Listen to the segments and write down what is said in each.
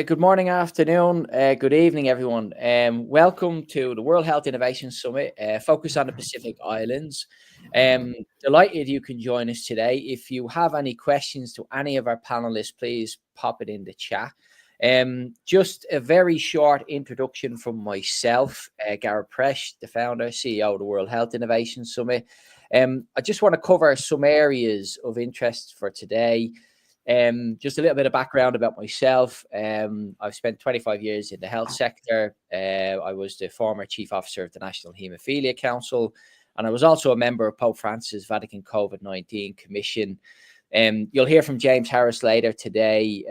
Good morning, afternoon, good evening, everyone. Welcome to the World Health Innovation Summit, focused on the Pacific Islands. Delighted you can join us today. If you have any questions to any of our panelists, please pop it in the chat. Just a very short introduction from myself, Gareth Presch, the founder, CEO of the World Health Innovation Summit. I just want to cover some areas of interest for today. Just a little bit of background about myself. I've spent 25 years in the health sector. I was the former chief officer of the National Haemophilia Council, and I was also a member of Pope Francis' Vatican COVID-19 Commission. You'll hear from James Harris later today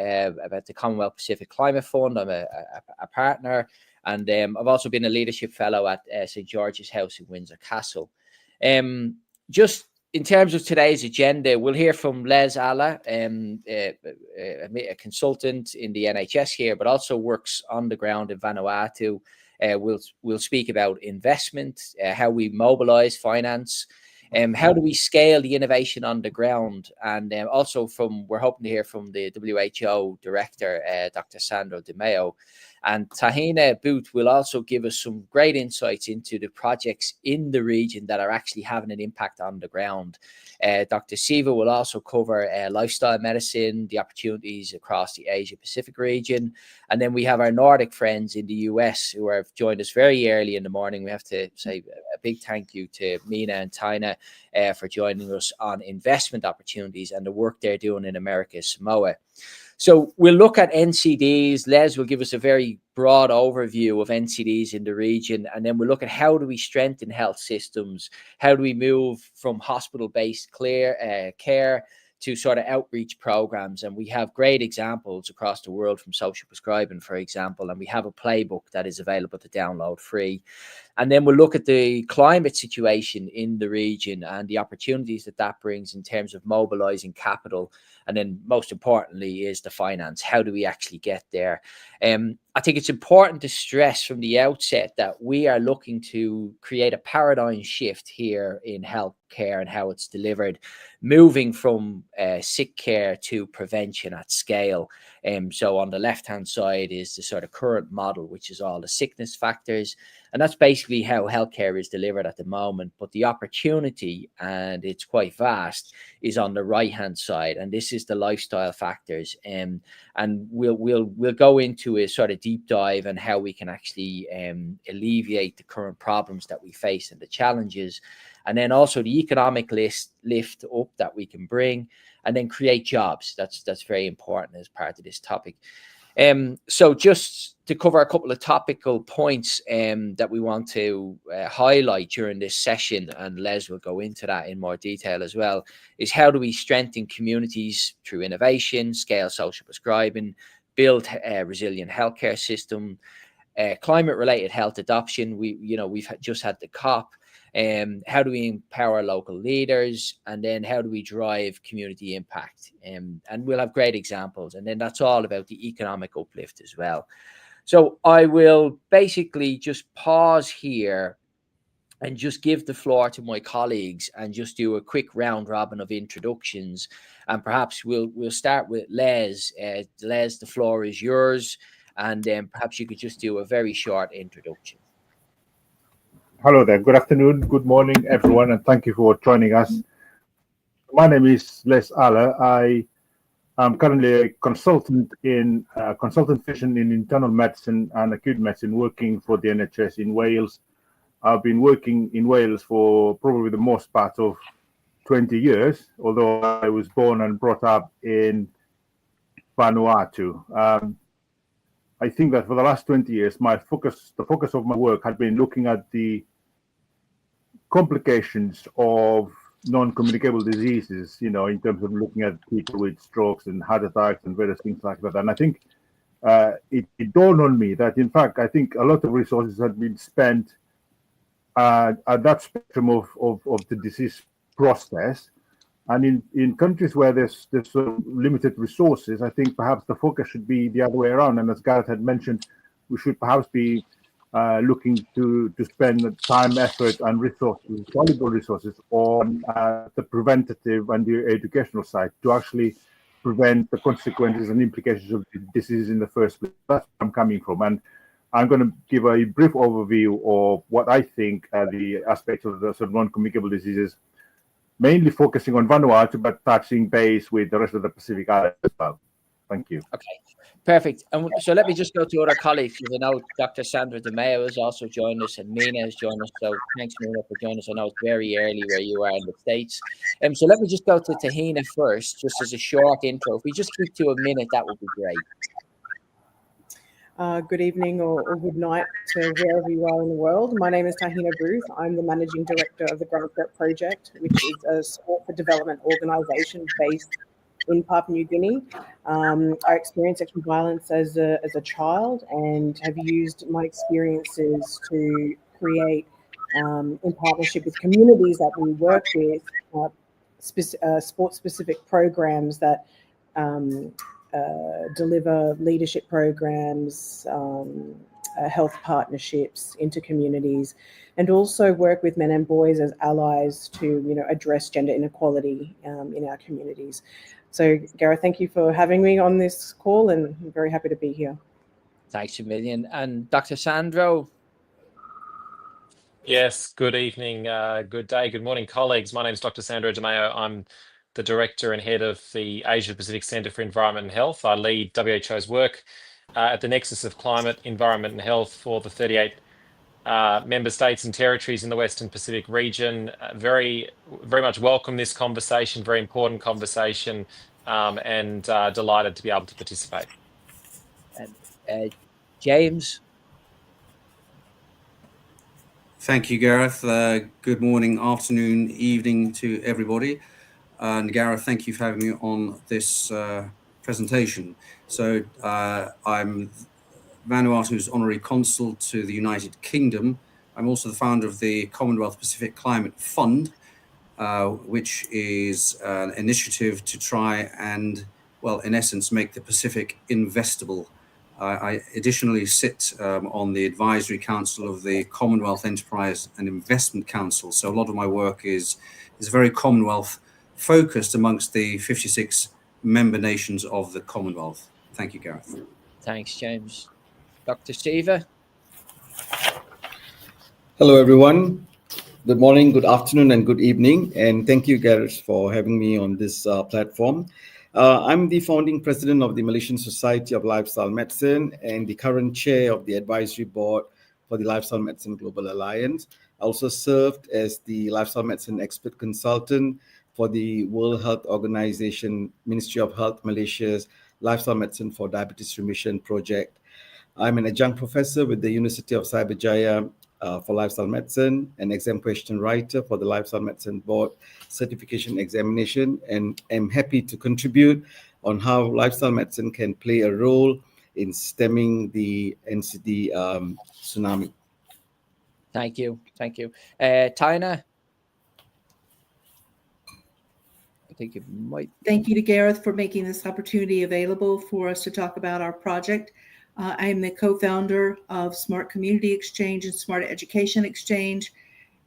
about the Commonwealth Pacific Climate Fund. I'm a partner, and I've also been a leadership fellow at St. George's House in Windsor Castle. Just in terms of today's agenda, we'll hear from Les Alla, a consultant in the NHS here, but also works on the ground in Vanuatu. We'll speak about investment, how we mobilize finance, how do we scale the innovation on the ground, and also we're hoping to hear from the WHO director, Dr. Sandro Demaio. And Tahina Booth will also give us some great insights into the projects in the region that are actually having an impact on the ground. Dr. Siva will also cover lifestyle medicine, the opportunities across the Asia-Pacific region. And then we have our Nordic friends in the US who have joined us very early in the morning. We have to say a big thank you to Minna and Tahina for joining us on investment opportunities and the work they're doing in America's Samoa. So we'll look at NCDs. Les will give us a very broad overview of NCDs in the region, and then we'll look at how do we strengthen health systems, how do we move from hospital-based care to sort of outreach programs. And we have great examples across the world from social prescribing, for example, and we have a playbook that is available to download free. And then we'll look at the climate situation in the region and the opportunities that brings in terms of mobilizing capital. And then most importantly is the finance. How do we actually get there? I think it's important to stress from the outset that we are looking to create a paradigm shift here in healthcare and how it's delivered, moving from sick care to prevention at scale. So on the left-hand side is the sort of current model, which is all the sickness factors. And that's basically how healthcare is delivered at the moment. But the opportunity, and it's quite vast, is on the right-hand side. And this is the lifestyle factors. And we'll go into a sort of deep dive on how we can actually alleviate the current problems that we face and the challenges. And then also the economic lift up that we can bring, and then create jobs. That's very important as part of this topic. So just to cover a couple of topical points that we want to highlight during this session, and Les will go into that in more detail as well, is how do we strengthen communities through innovation, scale social prescribing, build a resilient healthcare system, climate-related health adoption. We've just had the COP. How do we empower local leaders, and then how do we drive community impact? And we'll have great examples, and then that's all about the economic uplift as well. So I will basically just pause here and just give the floor to my colleagues and just do a quick round robin of introductions, and perhaps we'll start with Les. Les, the floor is yours, and then perhaps you could just do a very short introduction. Hello there. Good afternoon, good morning, everyone, and thank you for joining us. My name is Les Alla. I am currently a consultant physician in internal medicine and acute medicine, working for the NHS in Wales. I've been working in Wales for probably the most part of 20 years, although I was born and brought up in Vanuatu. I think that for the last 20 years, the focus of my work had been looking at the complications of non-communicable diseases, in terms of looking at people with strokes and heart attacks and various things like that. And I think it dawned on me that, in fact, I think a lot of resources had been spent at that spectrum of the disease process. And in countries where there's limited resources, I think perhaps the focus should be the other way around. And as Gareth had mentioned, we should perhaps be looking to spend time, effort, and resources, valuable resources, on the preventative and the educational side to actually prevent the consequences and implications of the disease in the first place. That's where I'm coming from. And I'm going to give a brief overview of what I think are the aspects of the sort of non-communicable diseases, mainly focusing on Vanuatu, but touching base with the rest of the Pacific Islands as well. Thank you. Okay, perfect. And so let me just go to other colleagues, because I know Dr. Sandro Demaio has also joined us, and Minna has joined us. So thanks, Minna, for joining us. I know it's very early where you are in the States. So let me just go to Tahina first, just as a short intro. If we just keep to a minute, that would be great. Good evening or good night to wherever you are in the world. My name is Tahina Booth. I'm the Managing Director of the Gareth Project, which is a support for development organisation based in Papua New Guinea. I experienced sexual violence as a child and have used my experiences to create, in partnership with communities that we work with, sport-specific programs that deliver leadership programs, health partnerships into communities, and also work with men and boys as allies to, address gender inequality in our communities. So, Gareth, thank you for having me on this call, and I'm very happy to be here. Thanks a million. And Dr. Sandro? Yes, good evening, good day, good morning, colleagues. My name is Dr. Sandro Demaio. I'm the Director and Head of the Asia Pacific Centre for Environment and Health. I lead WHO's work at the nexus of climate, environment and health for the 38 member states and territories in the Western Pacific region. Very much welcome this conversation, very important conversation, and delighted to be able to participate. James? Thank you, Gareth. Good morning, afternoon, evening to everybody. And Gareth, thank you for having me on this presentation. So I'm Vanuatu's Honorary Consul to the United Kingdom. I'm also the founder of the Commonwealth Pacific Climate Fund, which is an initiative to try and, well, in essence, make the Pacific investable. I additionally sit on the Advisory Council of the Commonwealth Enterprise and Investment Council. So a lot of my work is very Commonwealth focused amongst the 56 member nations of the Commonwealth. Thank you, Gareth. Thanks, James. Dr. Siva? Hello, everyone. Good morning, good afternoon, and good evening. And thank you, Gareth, for having me on this platform. I'm the founding president of the Malaysian Society of Lifestyle Medicine and the current chair of the advisory board for the Lifestyle Medicine Global Alliance. I also served as the Lifestyle Medicine expert consultant for the World Health Organization, Ministry of Health Malaysia's Lifestyle Medicine for Diabetes Remission project. I'm an adjunct professor with the University of Cyberjaya for Lifestyle Medicine, an exam question writer for the Lifestyle Medicine Board certification examination, and am happy to contribute on how lifestyle medicine can play a role in stemming the NCD tsunami. Thank you. Tahina? I think it might. Thank you to Gareth for making this opportunity available for us to talk about our project. I am the co-founder of Smart Community Exchange and Smart Education Exchange.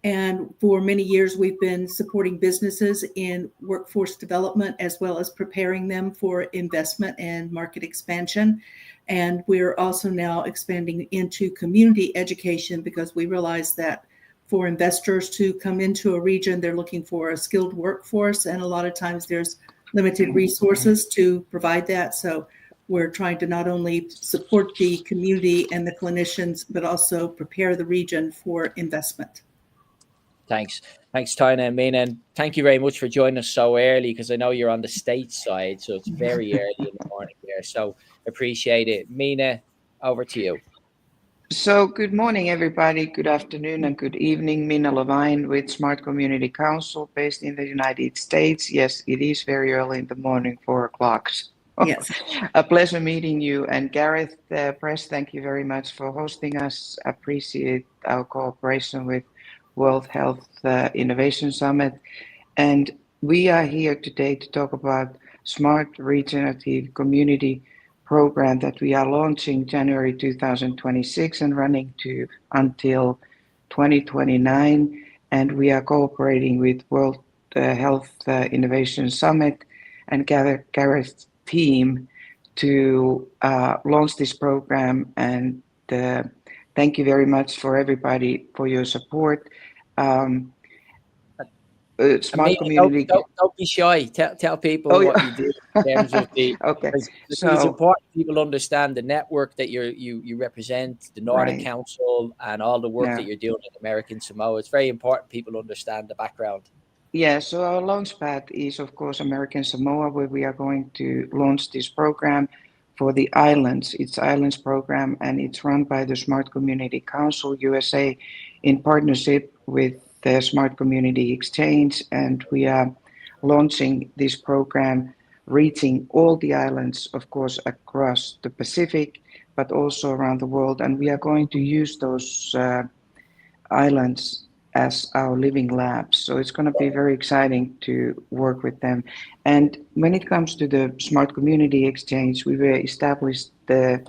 And for many years, we've been supporting businesses in workforce development, as well as preparing them for investment and market expansion. And we're also now expanding into community education, because we realize that for investors to come into a region, they're looking for a skilled workforce. And a lot of times there's limited resources to provide that. So we're trying to not only support the community and the clinicians, but also prepare the region for investment. Thanks, Tahina and Minna, and thank you very much for joining us so early, because I know you're on the States side, so it's very early in the morning there. So appreciate it. Minna, over to you. So good morning, everybody. Good afternoon and good evening. Minna LeVine with Smart Community Council based in the United States. Yes, it is very early in the morning, 4 o'clock. Yes. A pleasure meeting you. And Gareth, Presch, thank you very much for hosting us. Appreciate our cooperation with World Health Innovation Summit. And we are here today to talk about Smart Regenerative Community program that we are launching January 2026 and running to until 2029. And we are cooperating with World Health Innovation Summit and Gareth's team to launch this program. And thank you very much for everybody for your support. Smart community. Don't be shy. Tell people what you do in terms of the. Okay. So it's important people understand the network that you represent, the Nordic Council, and all the work that you're doing in American Samoa. It's very important people understand the background. Yeah, so our launchpad is, of course, American Samoa, where we are going to launch this program for the islands. It's Islands program, and it's run by the Smart Community Council USA in partnership with the Smart Community Exchange. And we are launching this program, reaching all the islands, of course, across the Pacific, but also around the world. And we are going to use those islands as our living labs. So it's going to be very exciting to work with them. And when it comes to the Smart Community Exchange, we were established the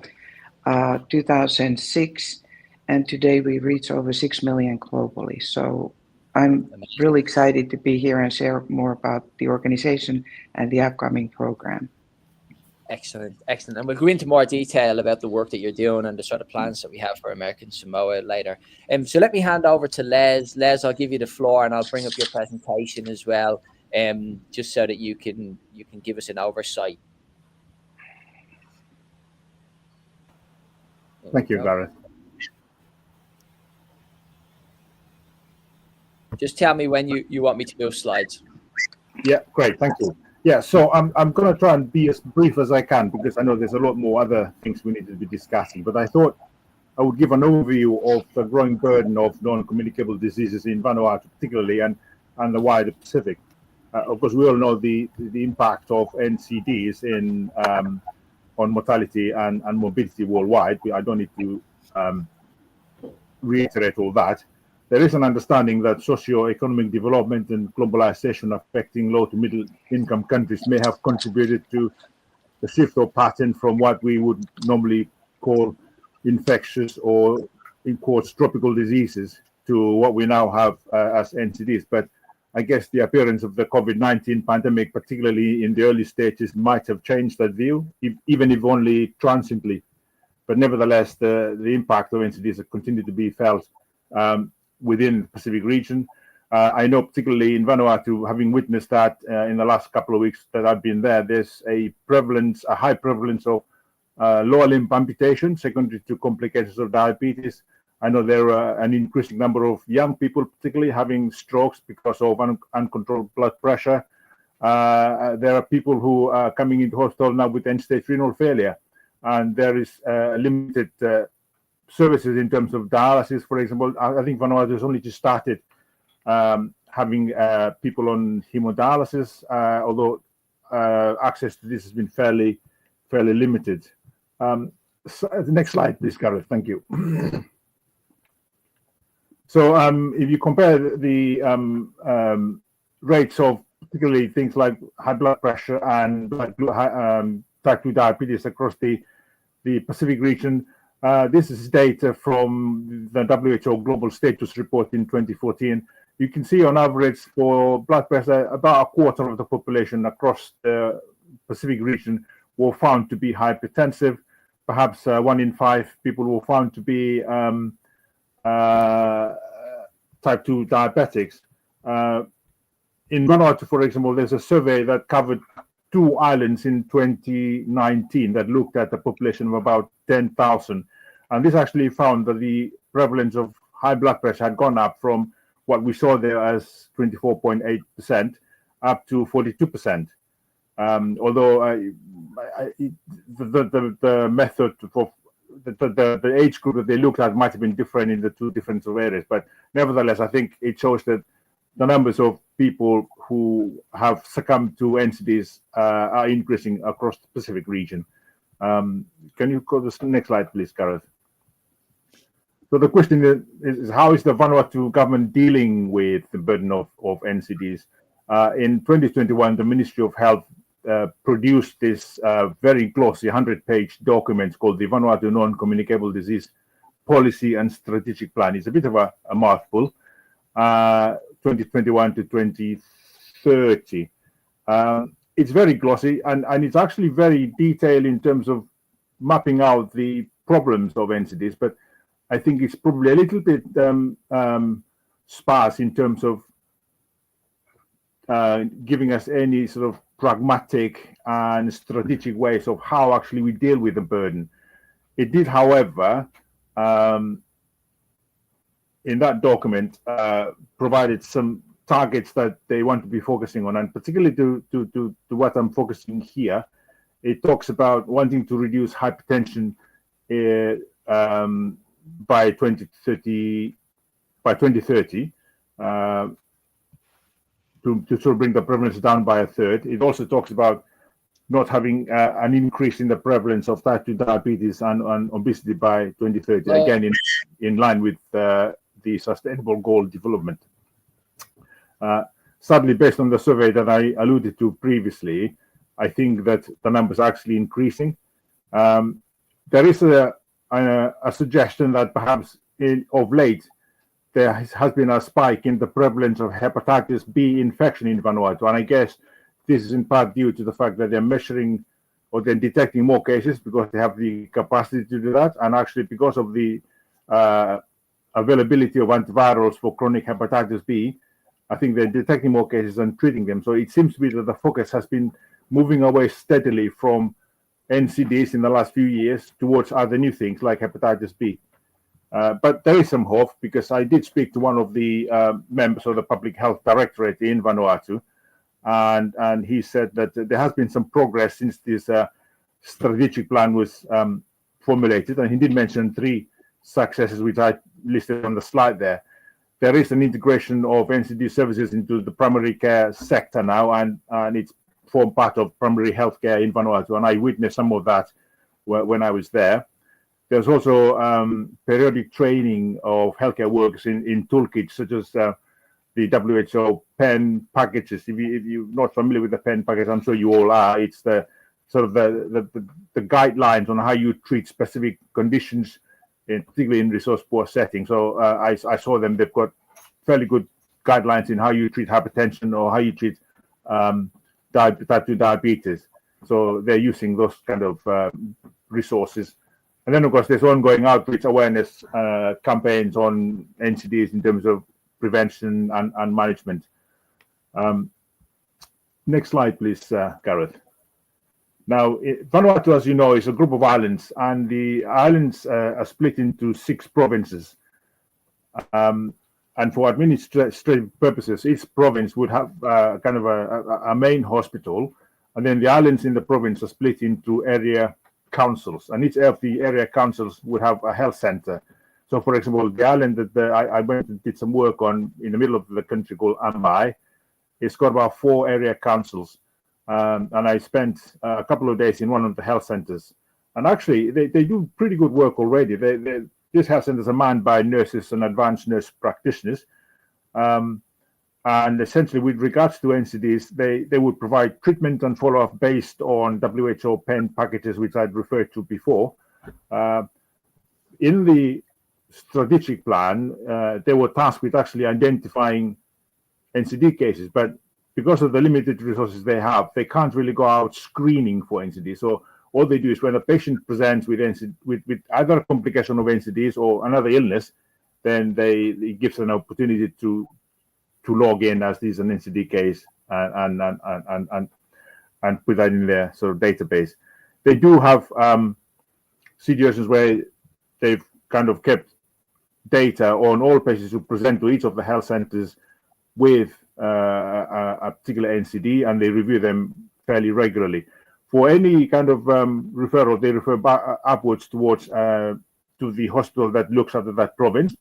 2006, and today we reach over 6 million globally. So I'm really excited to be here and share more about the organization and the upcoming program. Excellent. And we'll go into more detail about the work that you're doing and the sort of plans that we have for American Samoa later. So let me hand over to Les. Les, I'll give you the floor, and I'll bring up your presentation as well, just so that you can give us an oversight. Thank you, Gareth. Just tell me when you want me to move slides. Yeah, great. Thank you. Yeah, so I'm going to try and be as brief as I can, because I know there's a lot more other things we need to be discussing. But I thought I would give an overview of the growing burden of non-communicable diseases in Vanuatu, particularly, and the wider Pacific. Of course, we all know the impact of NCDs on mortality and mobility worldwide. I don't need to reiterate all that. There is an understanding that socio-economic development and globalization affecting low to middle income countries may have contributed to the shift or pattern from what we would normally call infectious or, in quotes, tropical diseases to what we now have as NCDs. But I guess the appearance of the COVID-19 pandemic, particularly in the early stages, might have changed that view, even if only transiently. But nevertheless, the impact of NCDs have continued to be felt within the Pacific region. I know particularly in Vanuatu, having witnessed that in the last couple of weeks that I've been there, there's a high prevalence of lower limb amputation secondary to complications of diabetes. I know there are an increasing number of young people, particularly having strokes because of uncontrolled blood pressure. There are people who are coming into hospital now with end-stage renal failure, and there is limited services in terms of dialysis, for example. I think Vanuatu has only just started having people on hemodialysis, although access to this has been fairly limited. So, the next slide, please, Gareth. Thank you. So if you compare the rates of particularly things like high blood pressure and type 2 diabetes across the Pacific region, this is data from the WHO Global Status Report in 2014. You can see on average for blood pressure, about a quarter of the population across the Pacific region were found to be hypertensive. Perhaps 1 in 5 people were found to be type 2 diabetics. In Vanuatu, for example, there's a survey that covered 2 islands in 2019 that looked at a population of about 10,000. And this actually found that the prevalence of high blood pressure had gone up from what we saw there as 24.8% up to 42%. Although the method for the age group that they looked at might have been different in the 2 different areas, but nevertheless, I think it shows that the numbers of people who have succumbed to NCDs are increasing across the Pacific region. Can you go to the next slide, please, Gareth? So the question is how is the Vanuatu government dealing with the burden of NCDs? In 2021, the Ministry of Health produced this very glossy 100-page document called the Vanuatu Non-Communicable Disease Policy and Strategic Plan. It's a bit of a mouthful, 2021 to 2030. it's very glossy, and it's actually very detailed in terms of mapping out the problems of NCDs, but I think it's probably a little bit sparse in terms of giving us any sort of pragmatic and strategic ways of how actually we deal with the burden. It did, however, in that document, provided some targets that they want to be focusing on, and particularly to what I'm focusing here, it talks about wanting to reduce hypertension by 2030, to sort of bring the prevalence down by a third. It also talks about not having an increase in the prevalence of type 2 diabetes and obesity by 2030, again in line with the Sustainable Goal Development. Sadly, based on the survey that I alluded to previously, I think that the numbers are actually increasing. There is a suggestion that perhaps of late there has been a spike in the prevalence of hepatitis B infection in Vanuatu, and I guess this is in part due to the fact that they're measuring or they're detecting more cases because they have the capacity to do that, and actually because of the availability of antivirals for chronic hepatitis B, I think they're detecting more cases and treating them. So it seems to be that the focus has been moving away steadily from NCDs in the last few years towards other new things like hepatitis B. But there is some hope, because I did speak to one of the members of the Public Health Directorate in Vanuatu, and he said that there has been some progress since this strategic plan was formulated, and he did mention 3 successes which I listed on the slide there. There is an integration of NCD services into the primary care sector now, and it's formed part of primary healthcare in Vanuatu, and I witnessed some of that when I was there. There's also periodic training of healthcare workers in toolkits such as the WHO PEN packages. If you're not familiar with the PEN package, I'm sure you all are. It's the sort of the guidelines on how you treat specific conditions, particularly in resource-poor settings. So I saw them. They've got fairly good guidelines in how you treat hypertension or how you treat type 2 diabetes. So they're using those kind of resources. And then, of course, there's ongoing outreach awareness campaigns on NCDs in terms of prevention and management. Next slide, please, Gareth. Now, Vanuatu, as you know, is a group of islands, and the islands are split into 6 provinces. And for administrative purposes, each province would have kind of a main hospital, and then the islands in the province are split into area councils, and each of the area councils would have a health center. So, for example, the island that I went and did some work on in the middle of the country called Demaio, it's got about 4 area councils, and I spent a couple of days in one of the health centers. And actually, they do pretty good work already. These health centers are manned by nurses and advanced nurse practitioners. And essentially, with regards to NCDs, they would provide treatment and follow-up based on WHO PEN packages, which I'd referred to before. In the strategic plan, they were tasked with actually identifying NCD cases, but because of the limited resources they have, they can't really go out screening for NCD. So all they do is when a patient presents with either a complication of NCDs or another illness, then it gives an opportunity to log in as this is an NCD case and put that in their sort of database. They do have situations where they've kind of kept data on all patients who present to each of the health centers with a particular NCD, and they review them fairly regularly. For any kind of referral, they refer upwards towards to the hospital that looks after that province.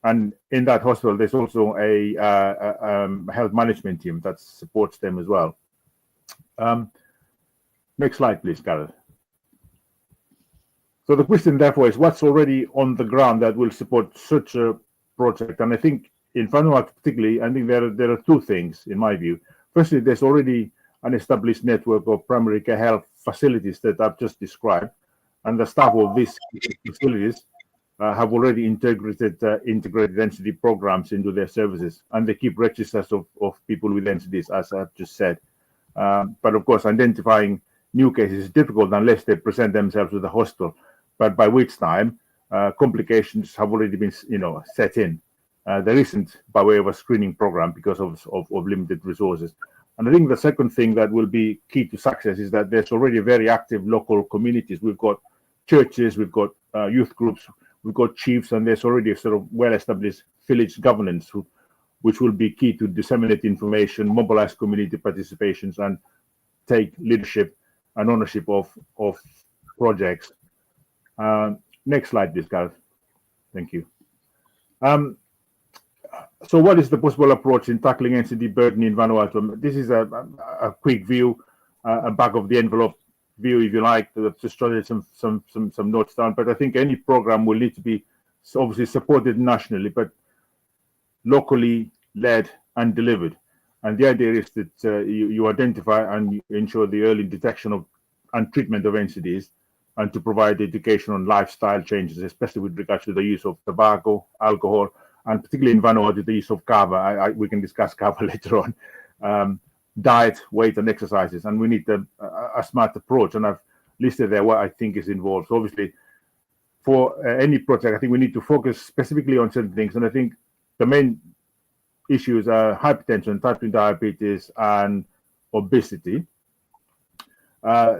And in that hospital, there's also a health management team that supports them as well. Next slide, please, Gareth. So the question, therefore, is what's already on the ground that will support such a project? And I think in Vanuatu particularly, I think there are 2 things, in my view. Firstly, there's already an established network of primary care health facilities that I've just described. And the staff of these facilities have already integrated NCD programs into their services, and they keep registers of people with NCDs, as I've just said. But of course, identifying new cases is difficult unless they present themselves to the hospital. But by which time complications have already been, set in. There isn't by way of a screening program because of limited resources. And I think the second thing that will be key to success is that there's already very active local communities. We've got churches, we've got youth groups, we've got chiefs, and there's already a sort of well-established village governance which will be key to disseminate information, mobilize community participations, and take leadership and ownership of projects. Next slide, please, Gareth. Thank you. So what is the possible approach in tackling NCD burden in Vanuatu? This is a quick view, a back of the envelope view, if you like, just jotted some notes down. But I think any program will need to be obviously supported nationally, but locally led and delivered. And the idea is that you identify and you ensure the early detection of and treatment of NCDs, and to provide education on lifestyle changes, especially with regards to the use of tobacco, alcohol, and particularly in Vanuatu, the use of kava. We can discuss kava later on. Diet, weight, and exercises. And we need a smart approach. And I've listed there what I think is involved. So obviously, for any project, I think we need to focus specifically on certain things. And I think the main issues are hypertension, type 2 diabetes, and obesity.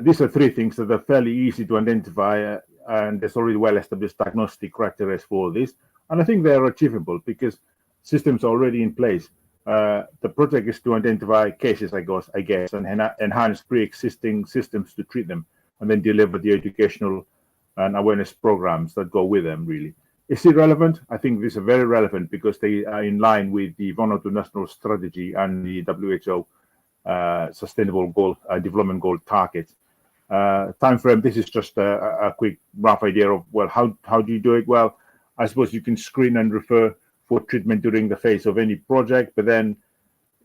These are three things that are fairly easy to identify, and there's already well-established diagnostic criteria for this. And I think they are achievable because systems are already in place. The project is to identify cases, I guess, and enhance pre-existing systems to treat them, and then deliver the educational and awareness programs that go with them, really. Is it relevant? I think these are very relevant because they are in line with the Vanuatu National Strategy and the WHO Sustainable Goal Development Goal targets. Time frame, this is just a quick rough idea of, well, how do you do it? Well, I suppose you can screen and refer for treatment during the phase of any project, but then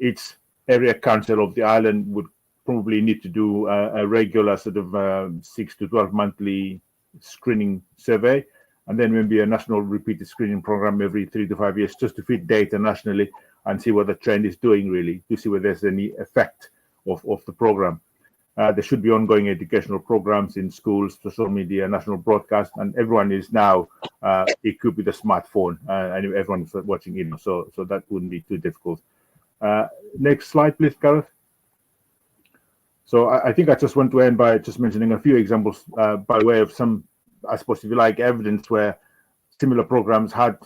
each area council of the island would probably need to do a regular sort of 6 to 12 monthly screening survey, and then maybe a national repeated screening program every 3 to 5 years, just to feed data nationally and see what the trend is doing, really, to see whether there's any effect of the program. There should be ongoing educational programs in schools, social media, national broadcast, and everyone is now equipped with a smartphone, and everyone is watching, so that wouldn't be too difficult. Next slide, please, Gareth. So I think I just want to end by just mentioning a few examples by way of some, I suppose, if you like, evidence where similar programs had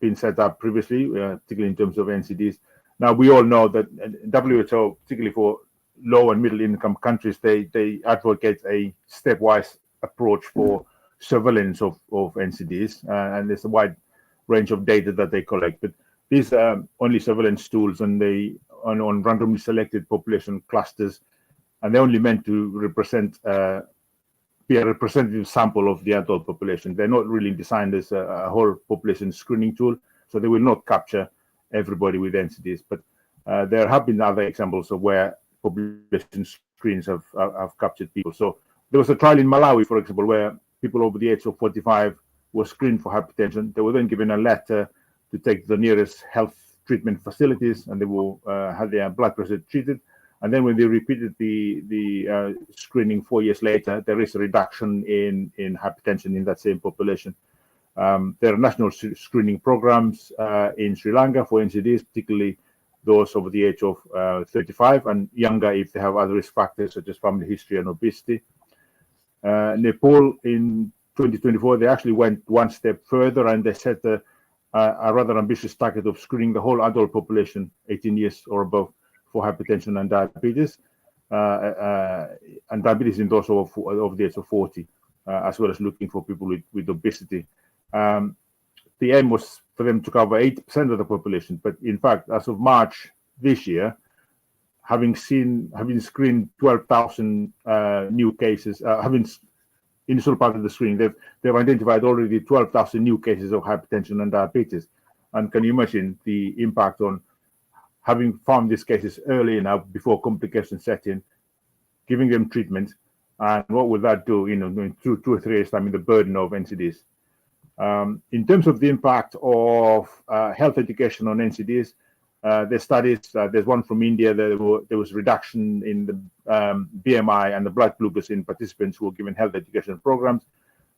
been set up previously, particularly in terms of NCDs. Now, we all know that WHO, particularly for low and middle income countries, they advocate a stepwise approach for surveillance of NCDs, and there's a wide range of data that they collect. But these are only surveillance tools, and they on randomly selected population clusters, and they're only meant to represent be a representative sample of the adult population. They're not really designed as a whole population screening tool, so they will not capture everybody with NCDs. But there have been other examples of where population screens have captured people. So there was a trial in Malawi, for example, where people over the age of 45 were screened for hypertension. They were then given a letter to take to the nearest health treatment facilities, and they will have their blood pressure treated. And then when they repeated the screening 4 years later, there is a reduction in hypertension in that same population. There are national screening programs in Sri Lanka for NCDs, particularly those over the age of 35 and younger if they have other risk factors such as family history and obesity. Nepal in 2024, they actually went one step further, and they set a rather ambitious target of screening the whole adult population, 18 years or above, for hypertension and diabetes. And diabetes in those of the age of 40, as well as looking for people with obesity. The aim was for them to cover 8% of the population, but in fact, as of March this year, having screened 12,000 new cases, having initial part of the screening, they've identified already 12,000 new cases of hypertension and diabetes. And can you imagine the impact on having found these cases early enough before complications set in, giving them treatment, and what will that do, in 2 or 3 years' time in the burden of NCDs? In terms of the impact of health education on NCDs, There's studies. There's one from India. There was reduction in the BMI and the blood glucose in participants who were given health education programs.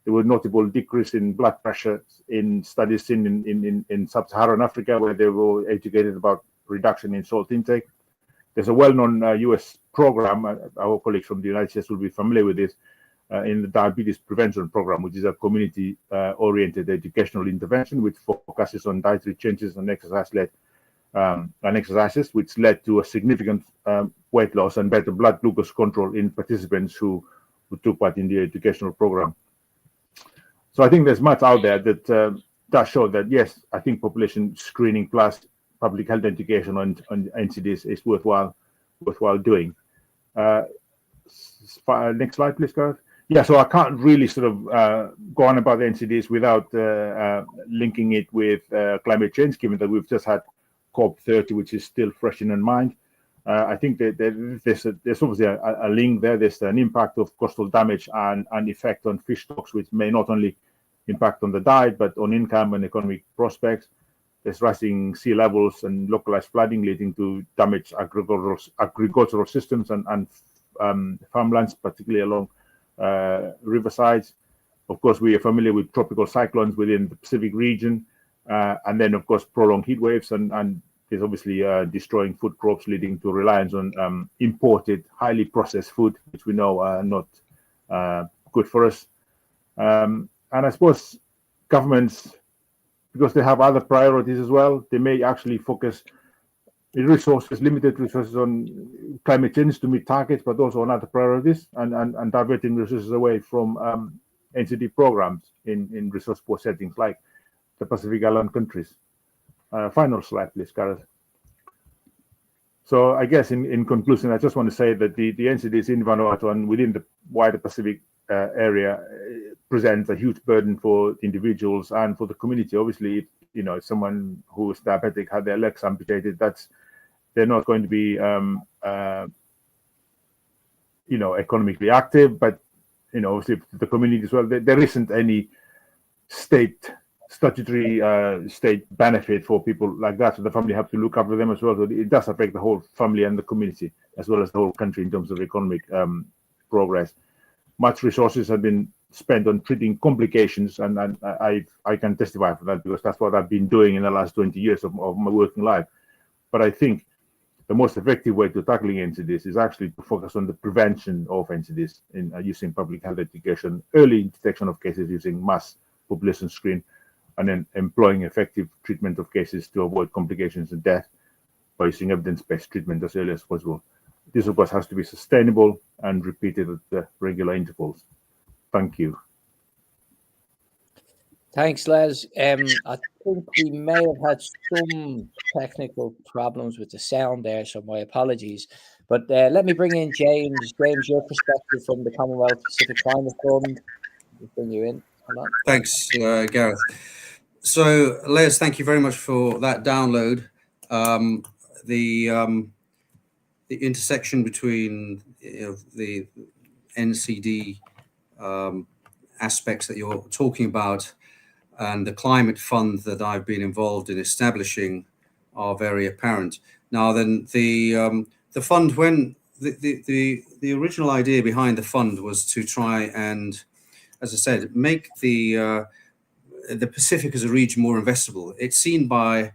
There was notable decrease in blood pressure in studies in sub-Saharan Africa, where they were educated about reduction in salt intake. There's a well-known US program. Our colleagues from the United States will be familiar with this, in the diabetes prevention program, which is a community-oriented educational intervention which focuses on dietary changes and exercises, which led to a significant weight loss and better blood glucose control in participants who took part in the educational program. So I think there's much out there that does show that, yes, I think population screening plus public health education on NCDs is worthwhile doing. Next slide, please, Gareth. Yeah, so I can't really sort of go on about the NCDs without linking it with climate change, given that we've just had COP30, which is still fresh in our mind. I think that there's obviously a link there. There's an impact of coastal damage and effect on fish stocks, which may not only impact on the diet, but on income and economic prospects. There's rising sea levels and localized flooding leading to damaged agricultural systems and farmlands, particularly along riversides. Of course, we are familiar with tropical cyclones within the Pacific region, and then, of course, prolonged heat waves, and there's obviously destroying food crops, leading to reliance on imported, highly processed food, which we know are not good for us. And I suppose governments, because they have other priorities as well, they may actually focus limited resources on climate change to meet targets, but also on other priorities, and diverting resources away from NCD programs in resource-poor settings like the Pacific Island countries. Final slide, please, Gareth. So I guess in conclusion, I just want to say that the NCDs in Vanuatu and within the wider Pacific area presents a huge burden for individuals and for the community. Obviously, if someone who is diabetic had their legs amputated, they're not going to be economically active, but obviously the community as well. There isn't any statutory state benefit for people like that, so the family have to look after them as well. So it does affect the whole family and the community as well as the whole country in terms of economic progress. Much resources have been spent on treating complications, and I can testify for that because that's what I've been doing in the last 20 years of my working life. But I think the most effective way to tackling NCDs is actually to focus on the prevention of NCDs in using public health education, early detection of cases using mass population screen, and then employing effective treatment of cases to avoid complications and death by using evidence-based treatment as early as possible. This, of course, has to be sustainable and repeated at regular intervals. Thank you. Thanks, Les. I think we may have had some technical problems with the sound there, so my apologies. But let me bring in James. James, your perspective from the Commonwealth Pacific Climate Fund. We'll bring you in. Hold on. Thanks, Gareth. So, Les, thank you very much for that download. The intersection between the NCD aspects that you're talking about and the climate fund that I've been involved in establishing are very apparent. Now, then, the fund, when the original idea behind the fund was to try and, as I said, make the Pacific as a region more investable. It's seen by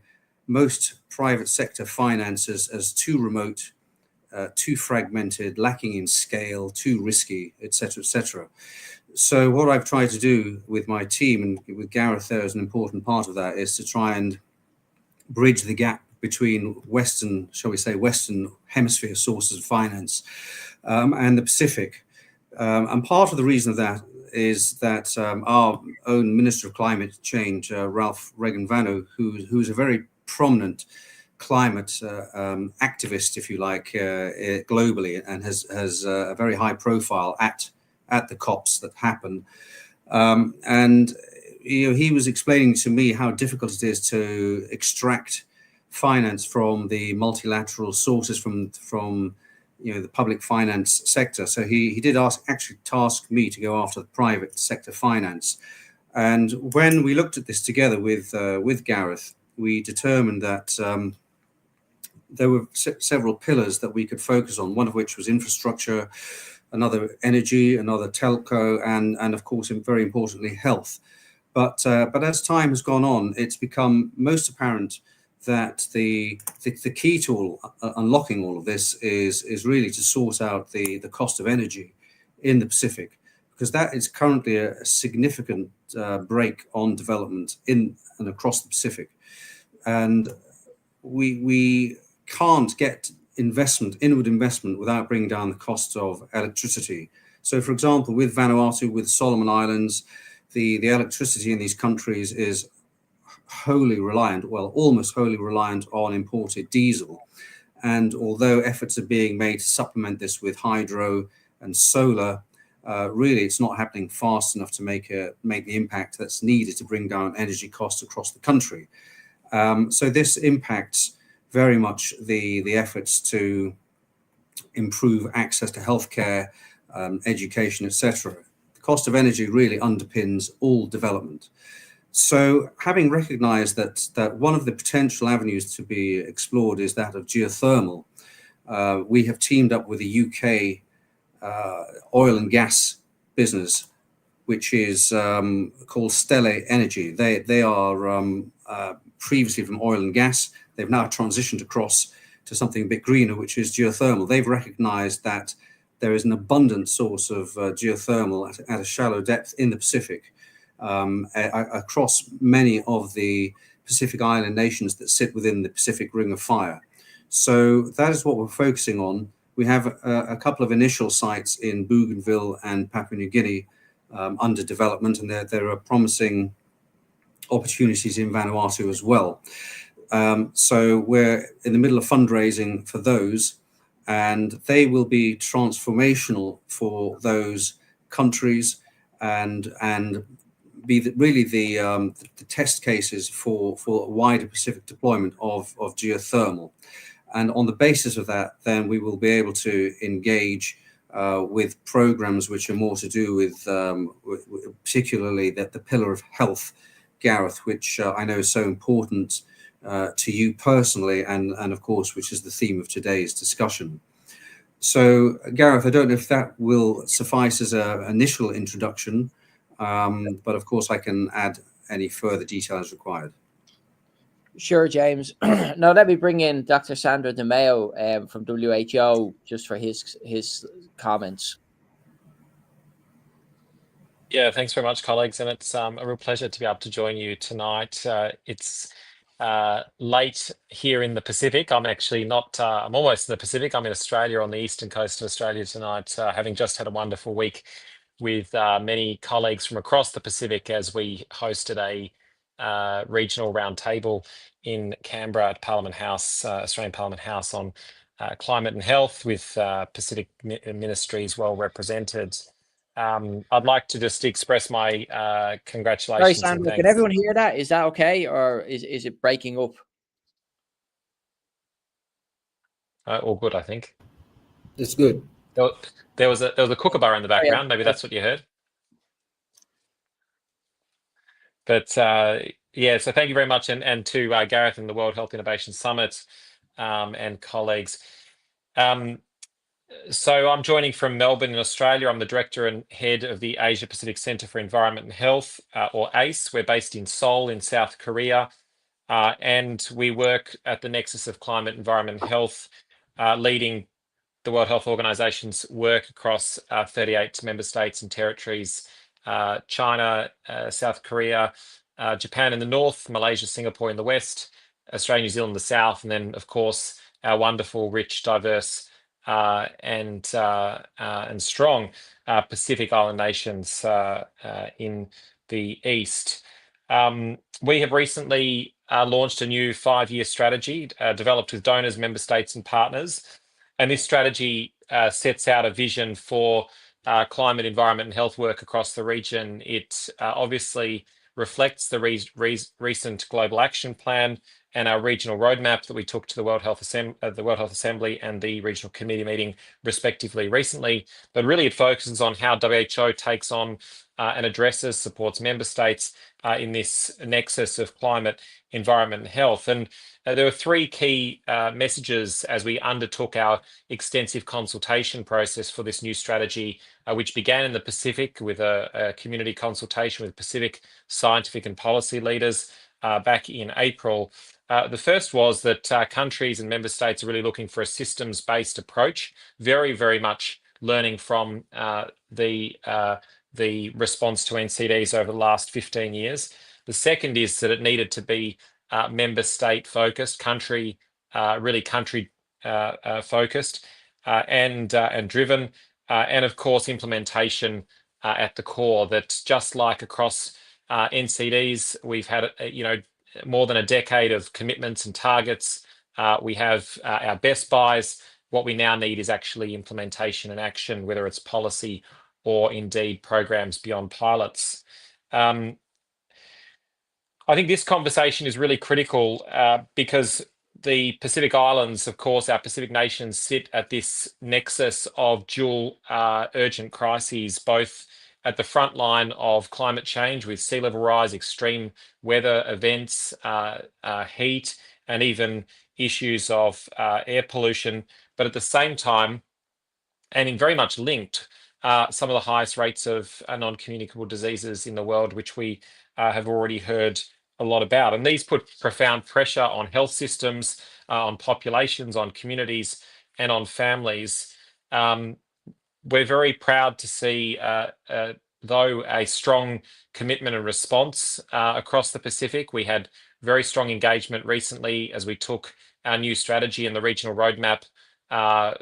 most private sector finances as too remote, too fragmented, lacking in scale, too risky, etc., etc. So what I've tried to do with my team, and with Gareth there as an important part of that, is to try and bridge the gap between Western, shall we say, Western hemisphere sources of finance and the Pacific. And part of the reason of that is that our own Minister of Climate Change, Ralph Regan-Vano, who's a very prominent climate activist, if you like, globally, and has a very high profile at the COPs that happen. And he was explaining to me how difficult it is to extract finance from the multilateral sources from the public finance sector. So he did actually task me to go after the private sector finance. And when we looked at this together with Gareth, we determined that there were several pillars that we could focus on, one of which was infrastructure, another energy, another telco, and of course, and very importantly, health. But as time has gone on, it's become most apparent that the key to unlocking all of this is really to sort out the cost of energy in the Pacific, because that is currently a significant brake on development in and across the Pacific. And we can't get inward investment without bringing down the cost of electricity. So, for example, with Vanuatu, with Solomon Islands, the electricity in these countries is wholly reliant, well, almost wholly reliant on imported diesel. And although efforts are being made to supplement this with hydro and solar, really it's not happening fast enough to make the impact that's needed to bring down energy costs across the country. So this impacts very much the efforts to improve access to healthcare, education, etc. The cost of energy really underpins all development. So having recognized that one of the potential avenues to be explored is that of geothermal, we have teamed up with a UK oil and gas business, which is called Stelle Energy. They are previously from oil and gas. They've now transitioned across to something a bit greener, which is geothermal. They've recognized that there is an abundant source of geothermal at a shallow depth in the Pacific, across many of the Pacific Island nations that sit within the Pacific Ring of Fire. So that is what we're focusing on. We have a couple of initial sites in Bougainville and Papua New Guinea under development, and there are promising opportunities in Vanuatu as well. So we're in the middle of fundraising for those, and they will be transformational for those countries and be really the test cases for wider Pacific deployment of geothermal. And on the basis of that, then we will be able to engage with programs which are more to do with particularly the pillar of health, Gareth, which I know is so important to you personally, and of course, which is the theme of today's discussion. So, Gareth, I don't know if that will suffice as an initial introduction, but of course I can add any further detail as required. Sure, James. Now let me bring in Dr. Sandro Demaio from WHO just for his comments. Yeah, thanks very much, colleagues, and it's a real pleasure to be able to join you tonight. It's late here in the Pacific. I'm actually not, I'm almost in the Pacific. I'm in Australia, on the eastern coast of Australia tonight, having just had a wonderful week with many colleagues from across the Pacific as we hosted a regional roundtable in Canberra at Parliament House, Australian Parliament House, on climate and health, with Pacific Ministries well represented. I'd like to just express my congratulations. Sorry, Sandro, can everyone hear that? Is that okay, or is it breaking up? All good, I think. It's good. There was a kookaburra in the background. Maybe that's what you heard. But yeah, so thank you very much, and to Gareth and the World Health Innovation Summit and colleagues. So I'm joining from Melbourne in Australia. I'm the Director and Head of the Asia Pacific Centre for Environment and Health, or ACE. We're based in Seoul in South Korea, and we work at the nexus of climate, environment and health, leading the World Health Organization's work across 38 member states and territories, China, South Korea, Japan in the north, Malaysia, Singapore in the west, Australia, New Zealand in the south, and then, of course, our wonderful, rich, diverse and strong Pacific Island nations in the east. We have recently launched a new 5-year strategy developed with donors, member states and partners. And this strategy sets out a vision for climate, environment and health work across the region. It obviously reflects the recent Global Action Plan and our regional roadmap that we took to the World Health Assembly and the Regional Committee meeting respectively recently. But really it focuses on how WHO takes on and addresses, supports member states, in this nexus of climate, environment, and health. And there were three key messages as we undertook our extensive consultation process for this new strategy, which began in the Pacific with a community consultation with Pacific scientific and policy leaders back in April. The first was that countries and member states are really looking for a systems-based approach, very, very much learning from the response to NCDs over the last 15 years. The second is that it needed to be member state focused, country focused and driven, and of course implementation at the core. That just like across NCDs, we've had more than a decade of commitments and targets. We have our best buys. What we now need is actually implementation and action, whether it's policy or indeed programs beyond pilots. I think this conversation is really critical because the Pacific Islands, of course, our Pacific nations sit at this nexus of dual urgent crises, both at the front line of climate change with sea level rise, extreme weather events, heat, and even issues of air pollution, but at the same time, and in very much linked, some of the highest rates of non-communicable diseases in the world, which we have already heard a lot about. And these put profound pressure on health systems, on populations, on communities, and on families. We're very proud to see, though, a strong commitment and response across the Pacific. We had very strong engagement recently as we took our new strategy and the regional roadmap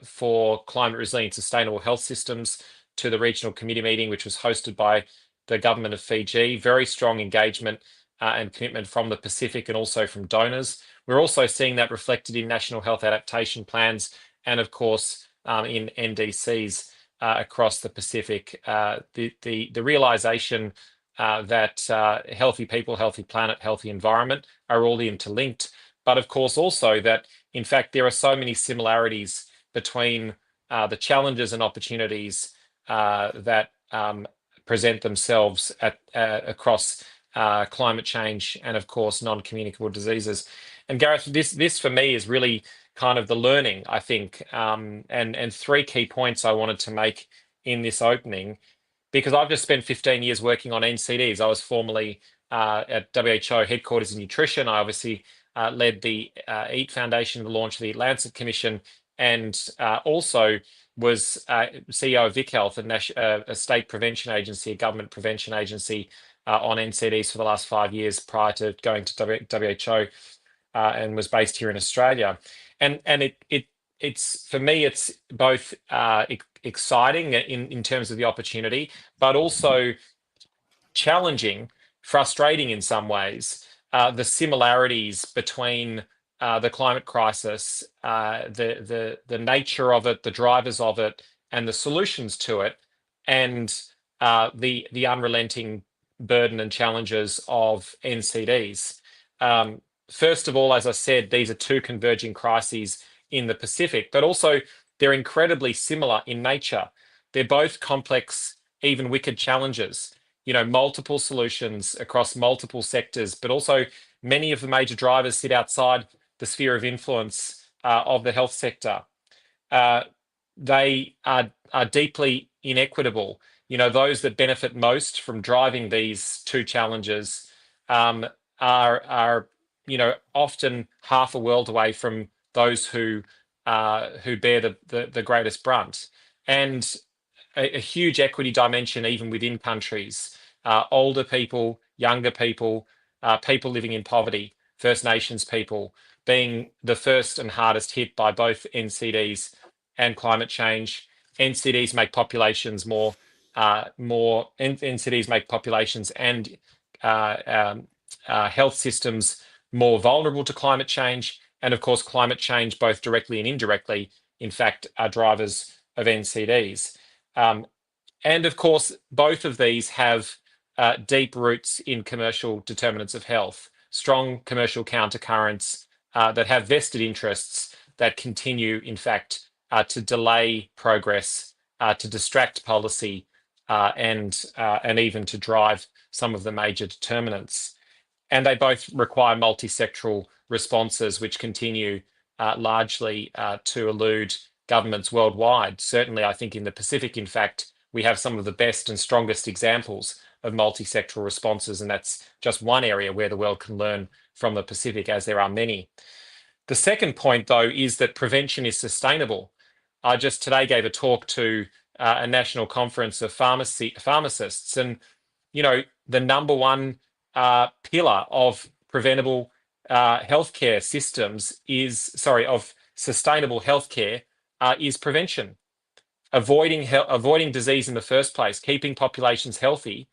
for climate resilient sustainable health systems to the regional committee meeting, which was hosted by the government of Fiji. Very strong engagement and commitment from the Pacific and also from donors. We're also seeing that reflected in national health adaptation plans and, of course, in NDCs across the Pacific. The realization that healthy people, healthy planet, healthy environment are all interlinked, but of course also that, in fact, there are so many similarities between the challenges and opportunities that present themselves across climate change and, of course, non-communicable diseases. And Gareth, this for me is really kind of the learning, I think, and three key points I wanted to make in this opening, because I've just spent 15 years working on NCDs. I was formerly at WHO headquarters in nutrition. I obviously led the EAT Foundation, the launch of the Lancet Commission, and also was CEO of Vic Health, a state prevention agency, a government prevention agency on NCDs for the last 5 years prior to going to WHO, and was based here in Australia. And it's for me, it's both exciting in terms of the opportunity, but also challenging, frustrating in some ways, the similarities between the climate crisis, the nature of it, the drivers of it, and the solutions to it, and the unrelenting burden and challenges of NCDs. First of all, as I said, these are two converging crises in the Pacific, but also they're incredibly similar in nature. They're both complex, even wicked challenges. Multiple solutions across multiple sectors, but also many of the major drivers sit outside the sphere of influence of the health sector. They are deeply inequitable. Those that benefit most from driving these two challenges are often half a world away from those who bear the greatest brunt, and a huge equity dimension even within countries. Older people, younger people, people living in poverty, First Nations people being the first and hardest hit by both NCDs and climate change. NCDs make populations NCDs make populations and health systems more vulnerable to climate change. And of course, climate change, both directly and indirectly, in fact, are drivers of NCDs. And of course, both of these have deep roots in commercial determinants of health, strong commercial countercurrents that have vested interests that continue, in fact, to delay progress, to distract policy, and even to drive some of the major determinants. And they both require multi-sectoral responses, which continue largely to elude governments worldwide. Certainly, I think in the Pacific, in fact, we have some of the best and strongest examples of multi-sectoral responses, and that's just one area where the world can learn from the Pacific, as there are many. The second point, though, is that prevention is sustainable. I just today gave a talk to a national conference of pharmacists, and the number one pillar of preventable healthcare systems of sustainable healthcare is prevention. Avoiding disease in the first place, keeping populations healthy,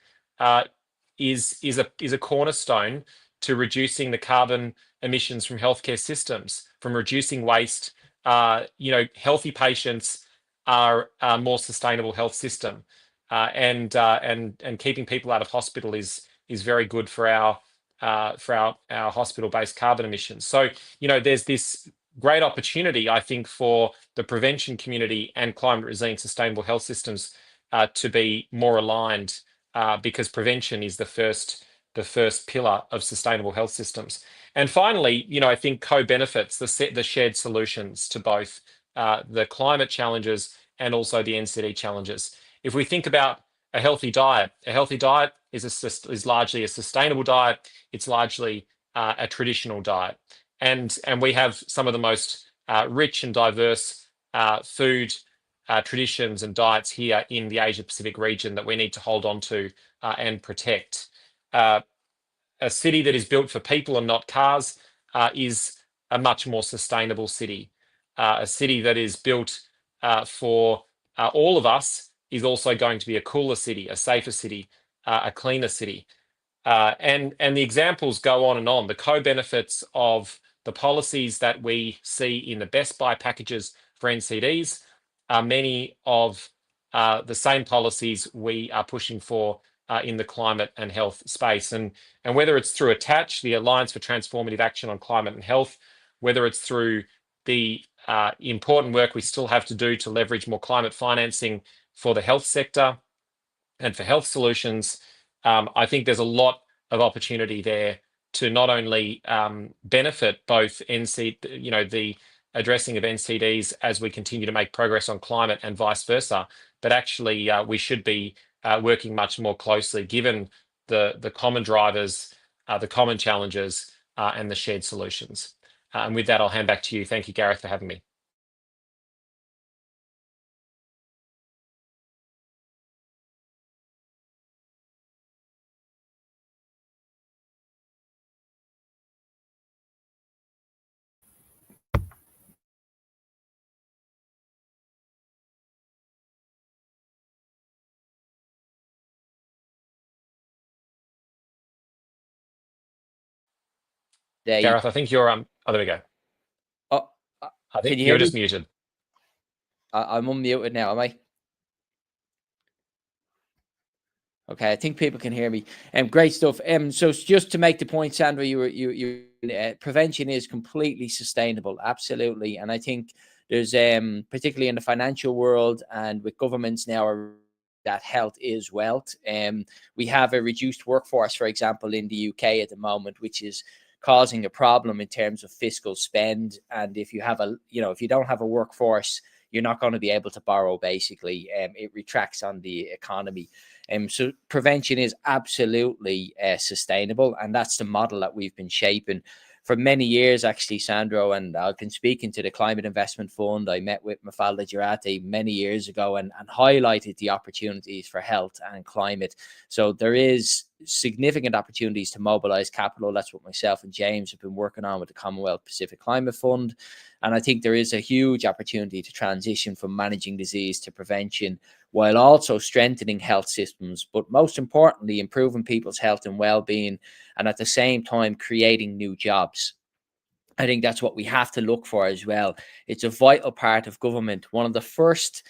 is a cornerstone to reducing the carbon emissions from healthcare systems, from reducing waste. Healthy patients are a more sustainable health system, and keeping people out of hospital is very good for our hospital-based carbon emissions. So there's this great opportunity, I think, for the prevention community and climate resilient sustainable health systems to be more aligned, because prevention is the first pillar of sustainable health systems. And finally, I think co-benefits, the shared solutions to both the climate challenges and also the NCD challenges. If we think about a healthy diet is largely a sustainable diet. It's largely a traditional diet. And we have some of the most rich and diverse food traditions and diets here in the Asia Pacific region that we need to hold on to and protect. A city that is built for people and not cars is a much more sustainable city. A city that is built for all of us is also going to be a cooler city, a safer city, a cleaner city. And the examples go on and on. The co-benefits of the policies that we see in the Best Buy packages for NCDs are many of the same policies we are pushing for in the climate and health space. And whether it's through ATTACH, the Alliance for Transformative Action on Climate and Health, whether it's through the important work we still have to do to leverage more climate financing for the health sector and for health solutions, I think there's a lot of opportunity there to not only benefit both the addressing of NCDs as we continue to make progress on climate and vice versa, but actually we should be working much more closely given the common drivers, the common challenges, and the shared solutions. And with that, I'll hand back to you. Thank you, Gareth, for having me. Gareth, I think you're oh, there we go. Oh, I think you're just muted. I'm unmuted now, am I? Okay, I think people can hear me. Great stuff. So just to make the point, Sandro, prevention is completely sustainable, absolutely. And I think there's particularly in the financial world and with governments now, that health is wealth. We have a reduced workforce, for example, in the UK at the moment, which is causing a problem in terms of fiscal spend. And if you have if you don't have a workforce, you're not going to be able to borrow, basically. It retracts on the economy. So prevention is absolutely sustainable. And that's the model that we've been shaping for many years, actually, Sandro. And I've been speaking to the Climate Investment Fund. I met with Mafalda Girate many years ago and highlighted the opportunities for health and climate. So there is significant opportunities to mobilize capital. That's what myself and James have been working on with the Commonwealth Pacific Climate Fund. And I think there is a huge opportunity to transition from managing disease to prevention, while also strengthening health systems, but most importantly, improving people's health and well-being, and at the same time, creating new jobs. I think that's what we have to look for as well. It's a vital part of government. One of the first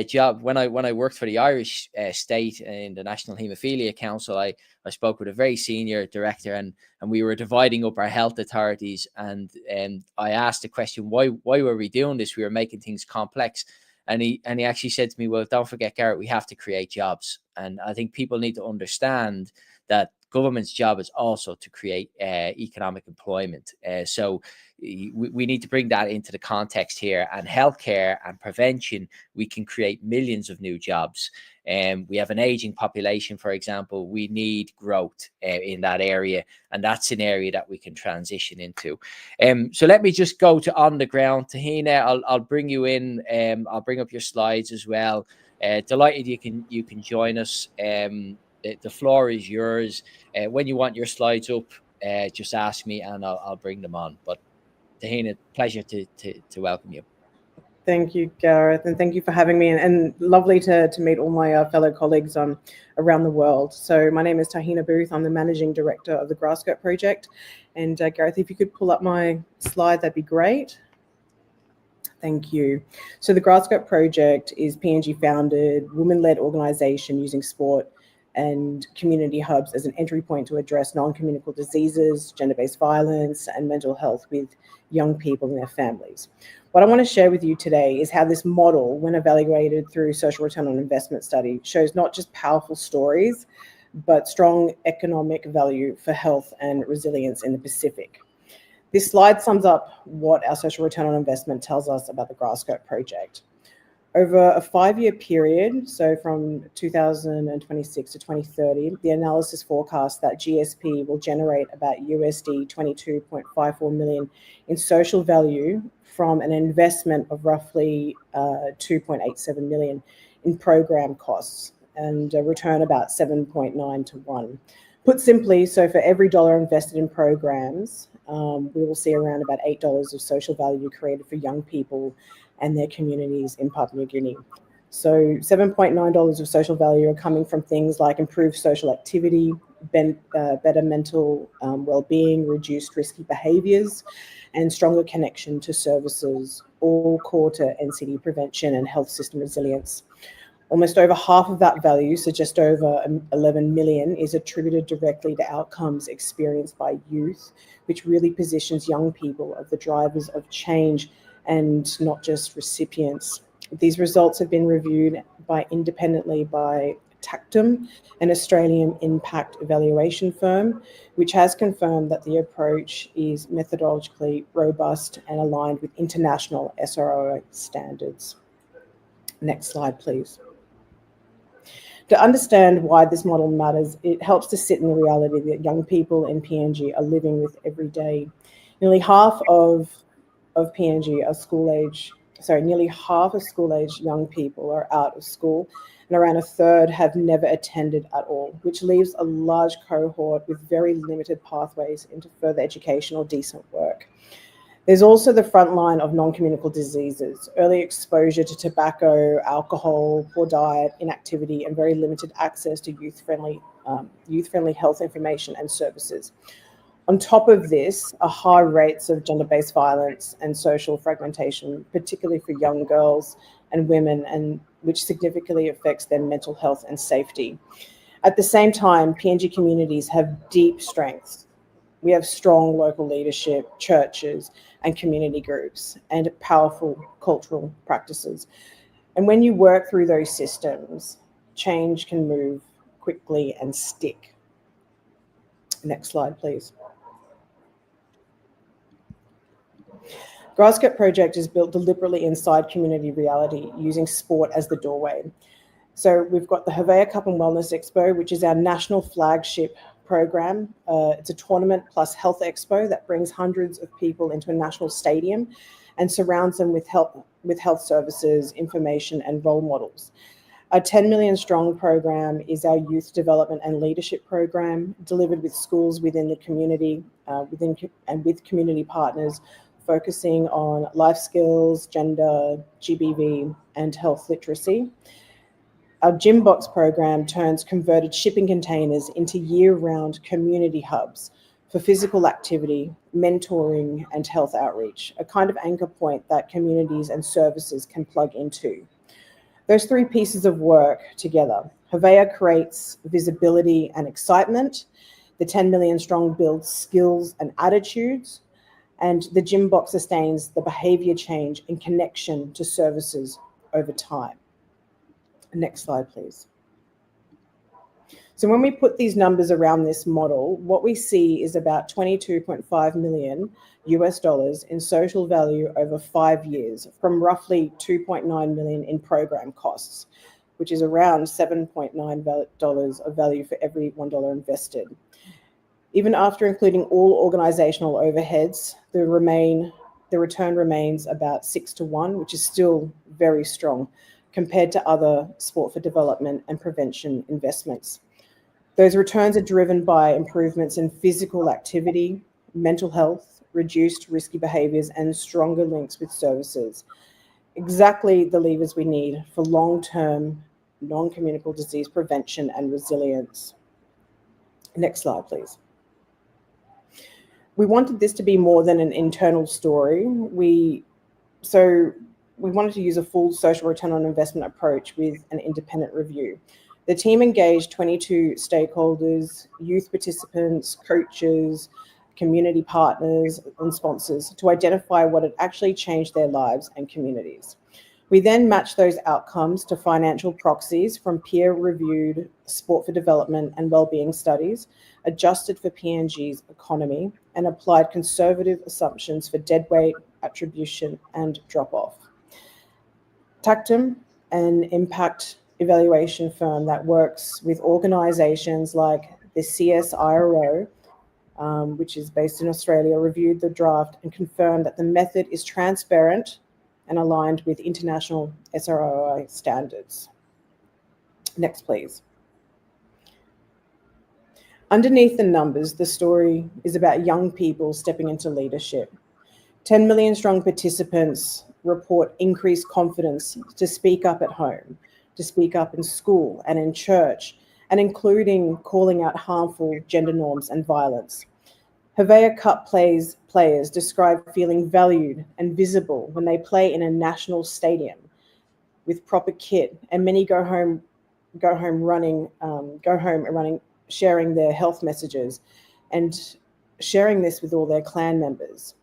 job when I worked for the Irish state in the National Haemophilia Council, I spoke with a very senior director, and we were dividing up our health authorities, and I asked the question, why were we doing this? We were making things complex. And he actually said to me, well, don't forget, Gareth, we have to create jobs. And I think people need to understand that government's job is also to create economic employment. So we need to bring that into the context here. And healthcare and prevention, we can create millions of new jobs. We have an aging population, for example. We need growth in that area, and that's an area that we can transition into. So let me just go to on the ground. Tahina, I'll bring you in. I'll bring up your slides as well. Delighted you can join us. The floor is yours. When you want your slides up, just ask me and I'll bring them on. But Tahina, pleasure to welcome you. Thank you, Gareth, and thank you for having me, and lovely to meet all my fellow colleagues around the world. So my name is Tahina Booth. I'm the Managing Director of the Grassskirt Project. And Gareth, if you could pull up my slide, that'd be great. Thank you. So the Grassskirt Project is PNG-founded, women-led organisation using sport and community hubs as an entry point to address non-communicable diseases, gender-based violence, and mental health with young people and their families. What I want to share with you today is how this model, when evaluated through social return on investment study, shows not just powerful stories, but strong economic value for health and resilience in the Pacific. This slide sums up what our social return on investment tells us about the Grassskirt Project. Over a 5-year period, so from 2026 to 2030, the analysis forecasts that GSP will generate about USD 22.54 million in social value from an investment of roughly 2.87 million in program costs, and a return about 7.9 to 1. Put simply, so for every dollar invested in programs, we will see around about $8 of social value created for young people and their communities in Papua New Guinea. So $7.9 of social value are coming from things like improved social activity, better mental well-being, reduced risky behaviours, and stronger connection to services, all core to NCD prevention and health system resilience. Almost over half of that value, so just over 11 million, is attributed directly to outcomes experienced by youth, which really positions young people as the drivers of change and not just recipients. These results have been reviewed independently by Tactum, an Australian impact evaluation firm, which has confirmed that the approach is methodologically robust and aligned with international SRO standards. Next slide, please. To understand why this model matters, it helps to sit in the reality that young people in PNG are living with every day. Nearly half of PNG are nearly half of school-age young people are out of school, and around a third have never attended at all, which leaves a large cohort with very limited pathways into further education or decent work. There's also the front line of non-communicable diseases, early exposure to tobacco, alcohol, poor diet, inactivity, and very limited access to youth-friendly health information and services. On top of this are high rates of gender-based violence and social fragmentation, particularly for young girls and women, and which significantly affects their mental health and safety. At the same time, PNG communities have deep strengths. We have strong local leadership, churches, and community groups, and powerful cultural practices. And when you work through those systems, change can move quickly and stick. Next slide, please. Grassskirt Project is built deliberately inside community reality, using sport as the doorway. So we've got the Havea Cup and Wellness Expo, which is our national flagship program. It's a tournament plus health expo that brings hundreds of people into a national stadium and surrounds them with health services, information, and role models. Our 10 million strong program is our youth development and leadership program, delivered with schools within the community and with community partners, focusing on life skills, gender, GBV, and health literacy. Our Gym Box program turns converted shipping containers into year-round community hubs for physical activity, mentoring, and health outreach, a kind of anchor point that communities and services can plug into. Those three pieces of work together, Havea creates visibility and excitement, the 10 million strong builds skills and attitudes, and the Gym Box sustains the behaviour change and connection to services over time. Next slide, please. So when we put these numbers around this model, what we see is about $22.5 million in social value over 5 years, from roughly $2.9 million in program costs, which is around $7.9 of value for every $1 invested. Even after including all organizational overheads, the return remains about 6 to 1, which is still very strong compared to other sport for development and prevention investments. Those returns are driven by improvements in physical activity, mental health, reduced risky behaviours, and stronger links with services. Exactly the levers we need for long-term non-communicable disease prevention and resilience. Next slide, please. We wanted this to be more than an internal story. So we wanted to use a full social return on investment approach with an independent review. The team engaged 22 stakeholders, youth participants, coaches, community partners, and sponsors to identify what had actually changed their lives and communities. We then matched those outcomes to financial proxies from peer-reviewed sport for development and wellbeing studies, adjusted for PNG's economy, and applied conservative assumptions for deadweight, attribution, and drop-off. Tactum, an impact evaluation firm that works with organisations like the CSIRO, which is based in Australia, reviewed the draft and confirmed that the method is transparent and aligned with international SROI standards. Next, please. Underneath the numbers, the story is about young people stepping into leadership. 10 million strong participants report increased confidence to speak up at home, to speak up in school and in church, and including calling out harmful gender norms and violence. Hervea Cup players describe feeling valued and visible when they play in a national stadium with proper kit, and many go home running, sharing their health messages and sharing this with all their clan members.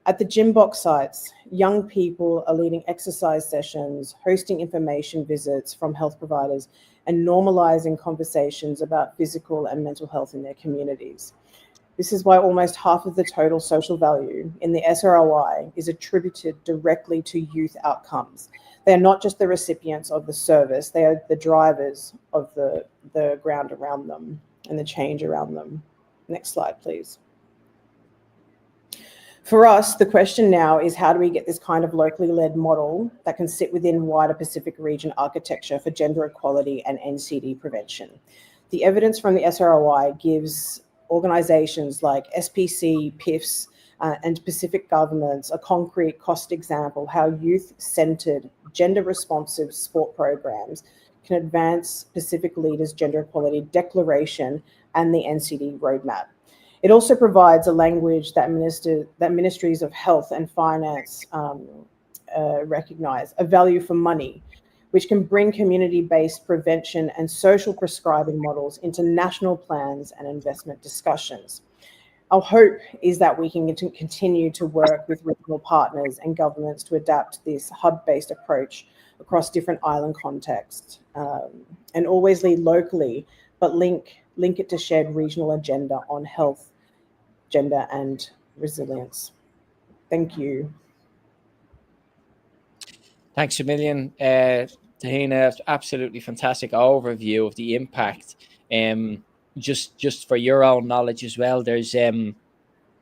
At the gym box sites, young people are leading exercise sessions, hosting information visits from health providers, and normalizing conversations about physical and mental health in their communities. This is why almost half of the total social value in the SROI is attributed directly to youth outcomes. They are not just the recipients of the service, they are the drivers of the ground around them and the change around them. Next slide, please. For us, the question now is, how do we get this kind of locally led model that can sit within wider Pacific region architecture for gender equality and NCD prevention? The evidence from the SROI gives organisations like SPC, PIFs, and Pacific governments a concrete cost example how youth-centred, gender-responsive sport programs can advance Pacific leaders' gender equality declaration and the NCD roadmap. It also provides a language that Ministries of Health and Finance recognise, a value for money, which can bring community-based prevention and social prescribing models into national plans and investment discussions. Our hope is that we can continue to work with regional partners and governments to adapt this hub-based approach across different island contexts, and always lead locally, but link it to shared regional agenda on health, gender, and resilience. Thank you. Thanks a million, Tahina. Absolutely fantastic overview of the impact. Just for your own knowledge as well, there's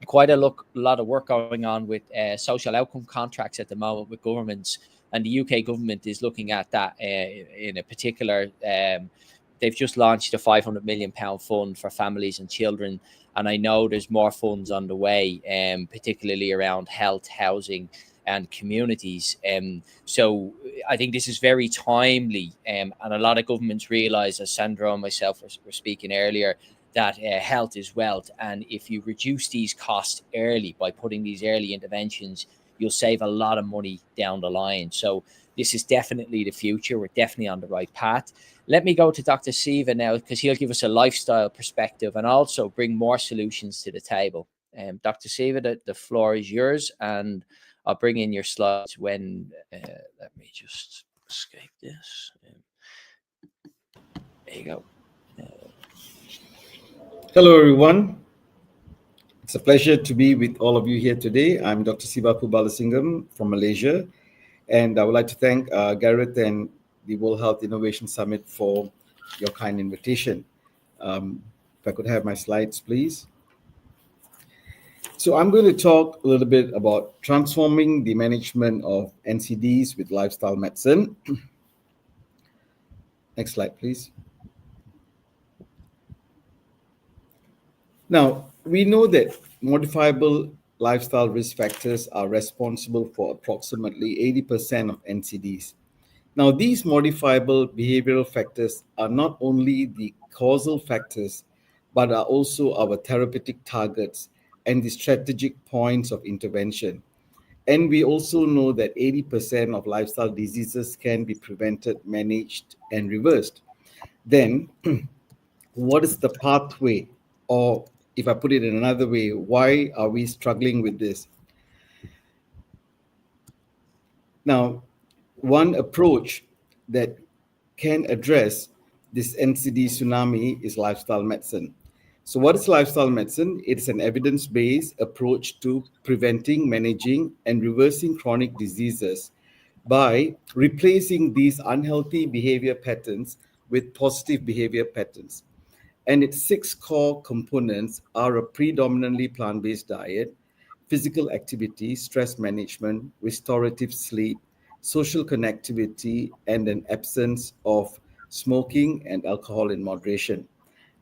quite a lot of work going on with social outcome contracts at the moment with governments, and the UK government is looking at that in a particular. They've just launched a £500 million fund for families and children, and I know there's more funds on the way, particularly around health, housing, and communities. So I think this is very timely, and a lot of governments realise, as Sandro and myself were speaking earlier, that health is wealth, and if you reduce these costs early by putting these early interventions, you'll save a lot of money down the line. So this is definitely the future. We're definitely on the right path. Let me go to Dr. Siva now, because he'll give us a lifestyle perspective and also bring more solutions to the table. Dr. Siva, the floor is yours, and I'll bring in your slides when, let me just escape this. There you go. Hello, everyone. It's a pleasure to be with all of you here today. I'm Dr. Poobalasingam from Malaysia, and I would like to thank Gareth and the World Health Innovation Summit for your kind invitation. If I could have my slides, please. So I'm going to talk a little bit about transforming the management of NCDs with lifestyle medicine. Next slide, please. Now, we know that modifiable lifestyle risk factors are responsible for approximately 80% of NCDs. Now, these modifiable behavioral factors are not only the causal factors, but are also our therapeutic targets and the strategic points of intervention. And we also know that 80% of lifestyle diseases can be prevented, managed, and reversed. Then, what is the pathway? Or if I put it in another way, why are we struggling with this? Now, one approach that can address this NCD tsunami is lifestyle medicine. So what is lifestyle medicine? It's an evidence-based approach to preventing, managing, and reversing chronic diseases by replacing these unhealthy behavior patterns with positive behavior patterns. And its 6 core components are a predominantly plant-based diet, physical activity, stress management, restorative sleep, social connectivity, and an absence of smoking and alcohol in moderation.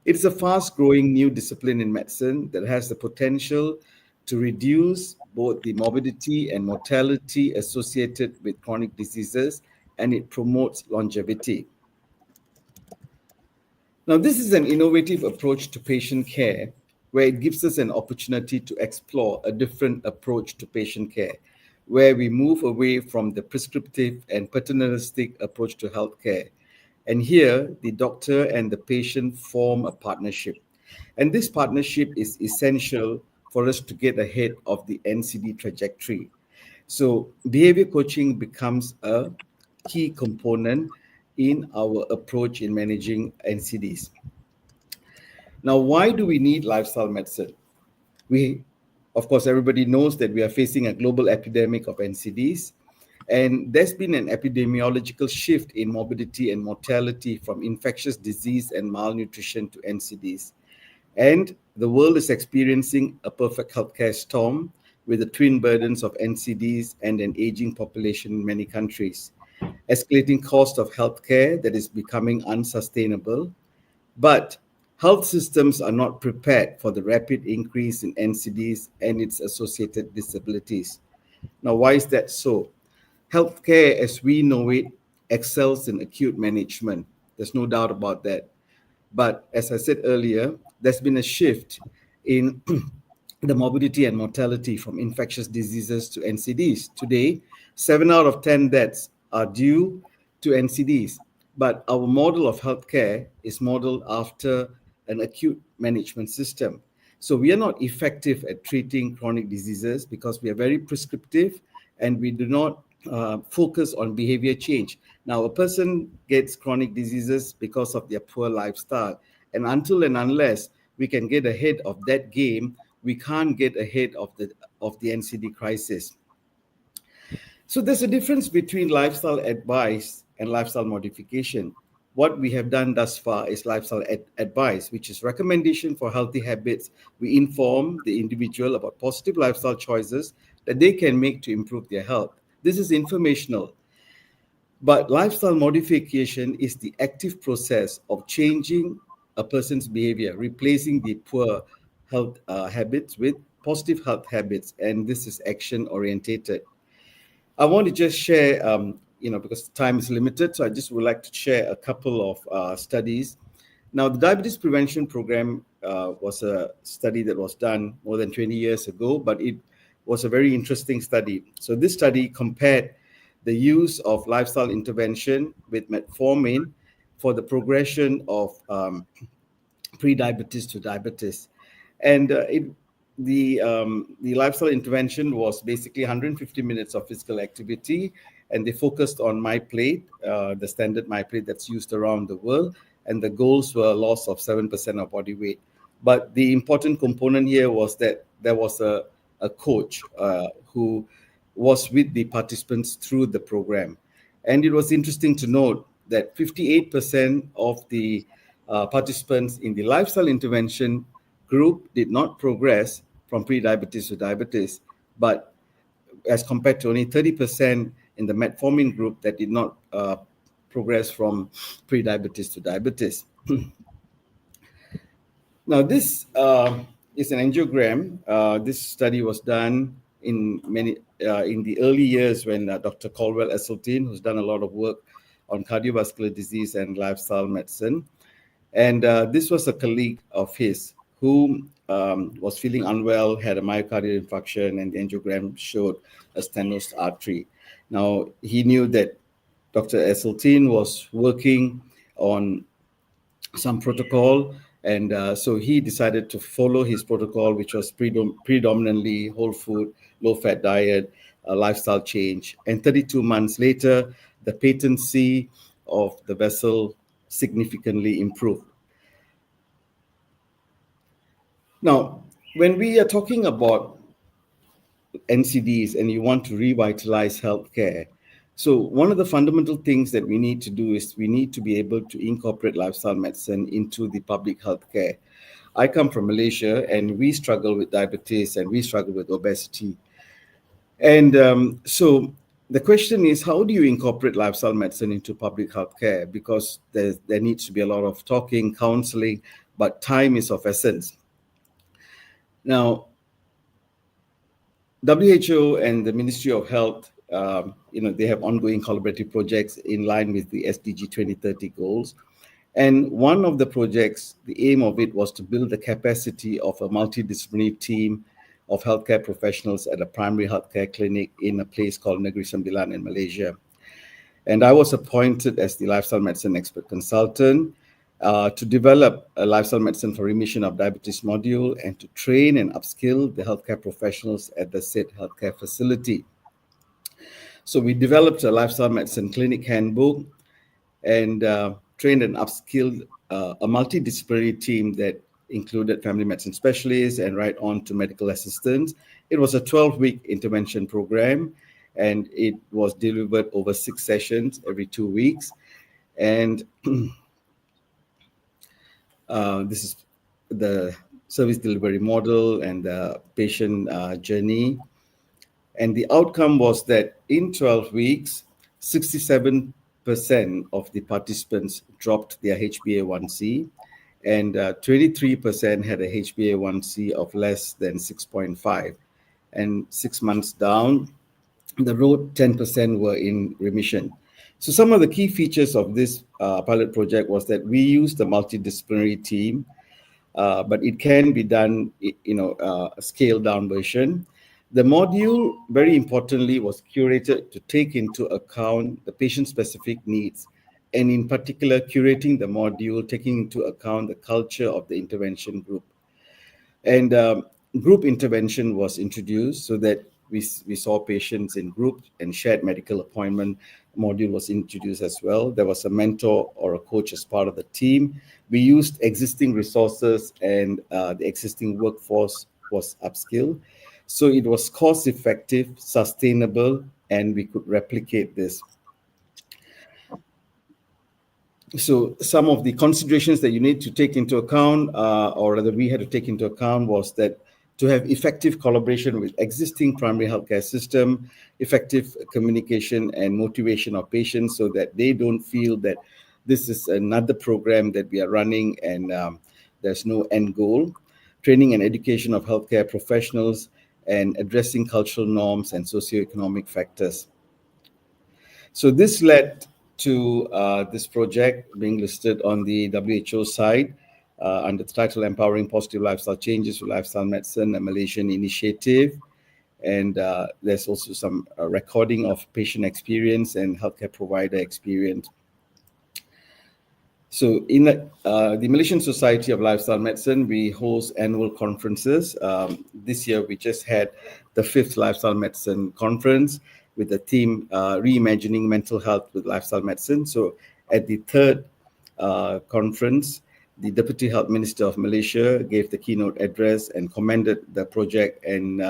It is a fast-growing new discipline in medicine that has the potential to reduce both the morbidity and mortality associated with chronic diseases, and it promotes longevity. Now, this is an innovative approach to patient care where it gives us an opportunity to explore a different approach to patient care, where we move away from the prescriptive and paternalistic approach to healthcare. And here, the doctor and the patient form a partnership. And this partnership is essential for us to get ahead of the NCD trajectory. So behavior coaching becomes a key component in our approach in managing NCDs. Now, why do we need lifestyle medicine? Of course, everybody knows that we are facing a global epidemic of NCDs, and there's been an epidemiological shift in morbidity and mortality from infectious disease and malnutrition to NCDs. And the world is experiencing a perfect healthcare storm with the twin burdens of NCDs and an aging population in many countries, escalating cost of healthcare that is becoming unsustainable. But health systems are not prepared for the rapid increase in NCDs and its associated disabilities. Now, why is that so? Healthcare, as we know it, excels in acute management. There's no doubt about that. But as I said earlier, there's been a shift in the morbidity and mortality from infectious diseases to NCDs. Today, 7 out of 10 deaths are due to NCDs. But our model of healthcare is modeled after an acute management system. So we are not effective at treating chronic diseases because we are very prescriptive and we do not focus on behavior change. Now, a person gets chronic diseases because of their poor lifestyle. And until and unless we can get ahead of that game, we can't get ahead of the NCD crisis. So there's a difference between lifestyle advice and lifestyle modification. What we have done thus far is lifestyle advice, which is recommendation for healthy habits. We inform the individual about positive lifestyle choices that they can make to improve their health. This is informational. But lifestyle modification is the active process of changing a person's behavior, replacing the poor health habits with positive health habits, and this is action-orientated. I want to just share, because time is limited, so I just would like to share a couple of studies. Now, the Diabetes Prevention Program was a study that was done more than 20 years ago, but it was a very interesting study. So this study compared the use of lifestyle intervention with metformin for the progression of pre-diabetes to diabetes. And the lifestyle intervention was basically 150 minutes of physical activity, and they focused on My Plate, the standard My Plate that's used around the world, and the goals were a loss of 7% of body weight. But the important component here was that there was a coach who was with the participants through the program. And it was interesting to note that 58% of the participants in the lifestyle intervention group did not progress from pre-diabetes to diabetes, but as compared to only 30% in the metformin group that did not progress from pre-diabetes to diabetes. Now, this is an angiogram. This study was done in the early years when Dr. Caldwell Esselstyn, who's done a lot of work on cardiovascular disease and lifestyle medicine. And this was a colleague of his who was feeling unwell, had a myocardial infarction, and the angiogram showed a stenosed artery. Now, he knew that Dr. Esselstyn was working on some protocol, and so he decided to follow his protocol, which was predominantly whole food, low-fat diet, lifestyle change. And 32 months later, the patency of the vessel significantly improved. Now, when we are talking about NCDs and you want to revitalize healthcare, so one of the fundamental things that we need to do is we need to be able to incorporate lifestyle medicine into the public healthcare. I come from Malaysia, and we struggle with diabetes and we struggle with obesity. And so the question is, how do you incorporate lifestyle medicine into public healthcare? Because there needs to be a lot of talking, counseling, but time is of essence. Now, WHO and the Ministry of Health, they have ongoing collaborative projects in line with the SDG 2030 goals. And one of the projects, the aim of it was to build the capacity of a multidisciplinary team of healthcare professionals at a primary healthcare clinic in a place called Negeri Sembilan in Malaysia. And I was appointed as the lifestyle medicine expert consultant to develop a lifestyle medicine for remission of diabetes module and to train and upskill the healthcare professionals at the said healthcare facility. So we developed a lifestyle medicine clinic handbook and trained and upskilled a multidisciplinary team that included family medicine specialists and right on to medical assistants. It was a 12-week intervention program, and it was delivered over 6 sessions every 2 weeks. And this is the service delivery model and the patient journey. And the outcome was that in 12 weeks, 67% of the participants dropped their HbA1c, and 23% had a HbA1c of less than 6.5. And 6 months down the road, 10% were in remission. So some of the key features of this pilot project was that we used a multidisciplinary team, but it can be done, a scaled down version. The module, very importantly, was curated to take into account the patient-specific needs, and in particular, curating the module, taking into account the culture of the intervention group. And group intervention was introduced so that we saw patients in groups, and shared medical appointment module was introduced as well. There was a mentor or a coach as part of the team. We used existing resources, and the existing workforce was upskilled. So it was cost-effective, sustainable, and we could replicate this. So some of the considerations that you need to take into account, or that we had to take into account, was that to have effective collaboration with existing primary healthcare system, effective communication and motivation of patients so that they don't feel that this is another program that we are running and there's no end goal. Training and education of healthcare professionals, and addressing cultural norms and socioeconomic factors. So this led to this project being listed on the WHO side under the title Empowering Positive Lifestyle Changes with Lifestyle Medicine, a Malaysian initiative. And there's also some recording of patient experience and healthcare provider experience. So in the Malaysian Society of Lifestyle Medicine, we host annual conferences. This year, we just had the 5th Lifestyle Medicine Conference with the theme Reimagining Mental Health with Lifestyle Medicine. So at the 3rd conference, the Deputy Health Minister of Malaysia gave the keynote address and commended the project, and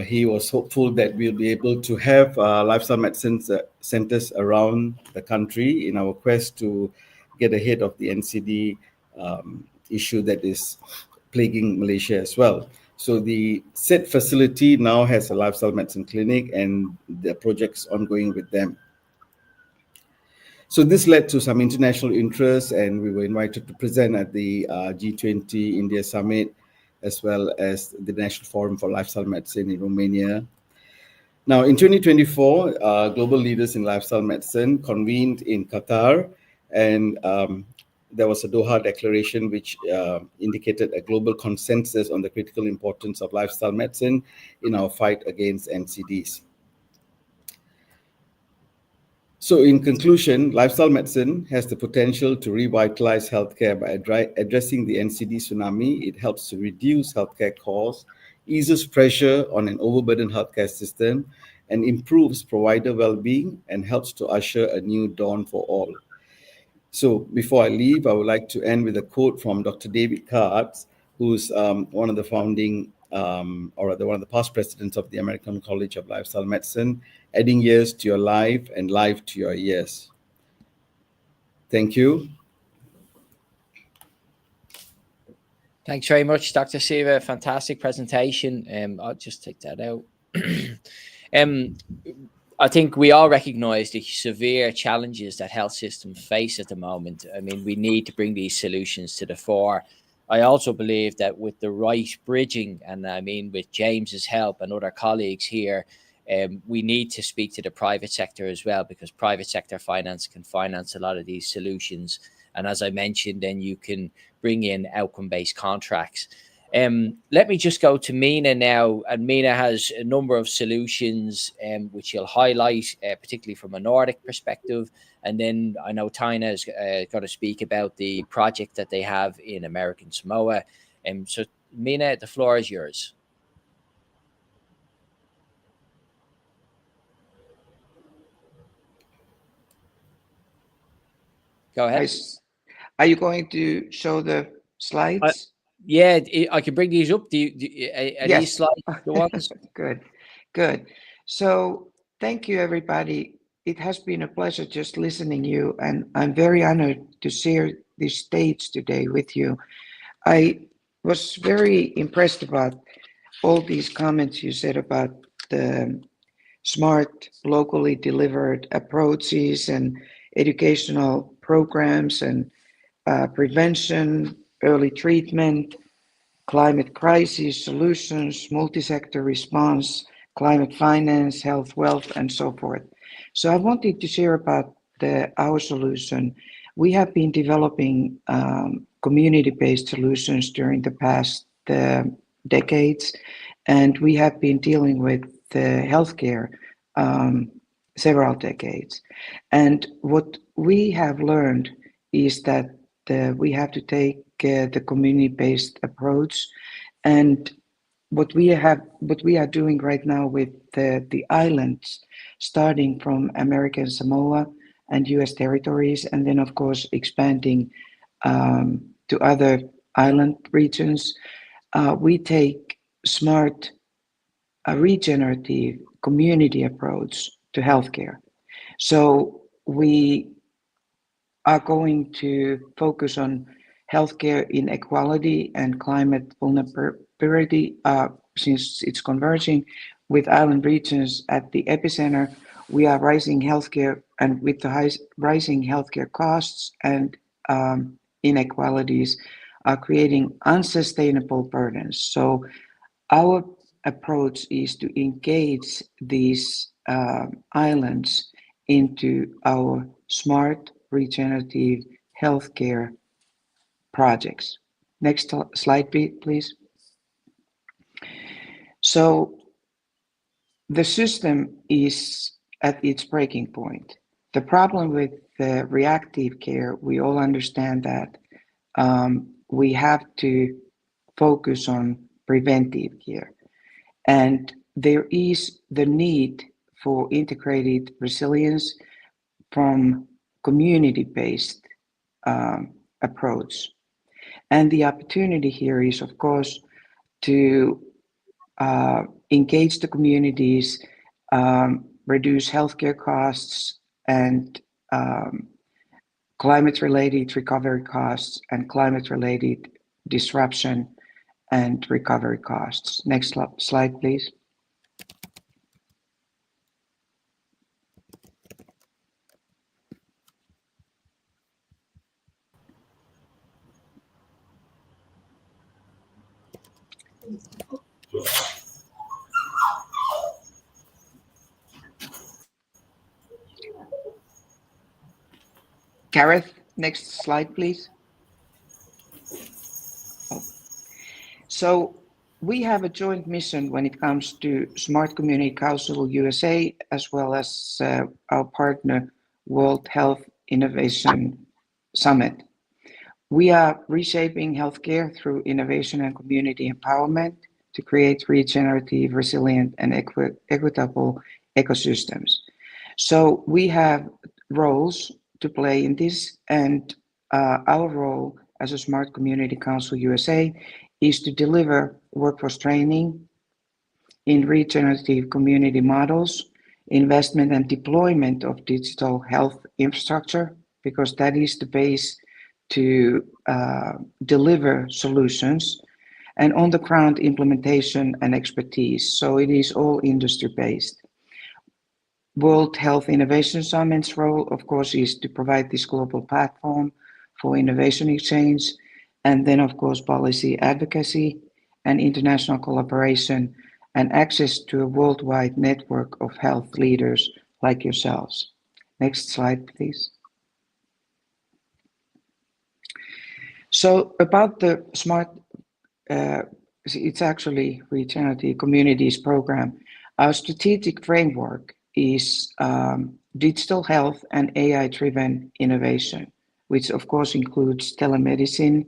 he was hopeful that we'll be able to have lifestyle medicine centers around the country in our quest to get ahead of the NCD issue that is plaguing Malaysia as well. So the said facility now has a lifestyle medicine clinic, and the project's ongoing with them. So this led to some international interest, and we were invited to present at the G20 India Summit, as well as the National Forum for Lifestyle Medicine in Romania. Now, in 2024, global leaders in lifestyle medicine convened in Qatar, and there was a Doha Declaration which indicated a global consensus on the critical importance of lifestyle medicine in our fight against NCDs. So in conclusion, lifestyle medicine has the potential to revitalize healthcare by addressing the NCD tsunami. It helps to reduce healthcare costs, eases pressure on an overburdened healthcare system, and improves provider well-being and helps to usher a new dawn for all. So before I leave, I would like to end with a quote from Dr. David Katz, who's one of the founding or one of the past presidents of the American College of Lifestyle Medicine, adding years to your life and life to your years. Thank you. Thanks very much, Dr. Siva. Fantastic presentation. I'll just take that out. I think we all recognize the severe challenges that health systems face at the moment. I mean, we need to bring these solutions to the fore. I also believe that with the right bridging, and I mean, with James's help and other colleagues here, we need to speak to the private sector as well, because private sector finance can finance a lot of these solutions. And as I mentioned, then you can bring in outcome-based contracts. Let me just go to Minna now, and Minna has a number of solutions which you'll highlight, particularly from a Nordic perspective. And then I know Tahina is going to speak about the project that they have in American Samoa. So Minna, the floor is yours. Go ahead. Are you going to show the slides? Yeah, I can bring these up. Are yes. These slides the ones? Good. So thank you, everybody. It has been a pleasure just listening to you, and I'm very honored to share this stage today with you. I was very impressed about all these comments you said about the smart, locally delivered approaches and educational programs and prevention, early treatment, climate crisis solutions, multi-sector response, climate finance, health, wealth, and so forth. So I wanted to share about our solution. We have been developing community-based solutions during the past decades, and we have been dealing with healthcare several decades. And what we have learned is that we have to take the community-based approach, and what we are doing right now with the islands, starting from American Samoa and U.S. territories, and then of course expanding to other island regions. We take smart, regenerative community approach to healthcare. So we are going to focus on healthcare inequality and climate vulnerability, since it's converging with island regions at the epicenter. We are rising healthcare, and with the rising healthcare costs and inequalities are creating unsustainable burdens. So our approach is to engage these islands into our smart, regenerative healthcare projects. Next slide, please. So the system is at its breaking point. The problem with the reactive care, we all understand that we have to focus on preventive care. And there is the need for integrated resilience from community-based approach. And the opportunity here is, of course, to engage the communities, reduce healthcare costs and climate-related recovery costs and climate-related disruption and recovery costs. Next slide, please. Gareth, next slide, please. So we have a joint mission when it comes to Smart Community Council USA, as well as our partner, World Health Innovation Summit. We are reshaping healthcare through innovation and community empowerment to create regenerative, resilient, and equitable ecosystems. So we have roles to play in this, and our role as a Smart Community Council USA is to deliver workforce training in regenerative community models, investment and deployment of digital health infrastructure, because that is the base to deliver solutions, and on the ground implementation and expertise. So it is all industry based. World Health Innovation Summit's role, of course, is to provide this global platform for innovation exchange, and then, of course, policy advocacy and international collaboration and access to a worldwide network of health leaders like yourselves. Next slide, please. So about the Smart, it's actually Regenerative Communities program. Our strategic framework is digital health and AI-driven innovation, which of course includes telemedicine,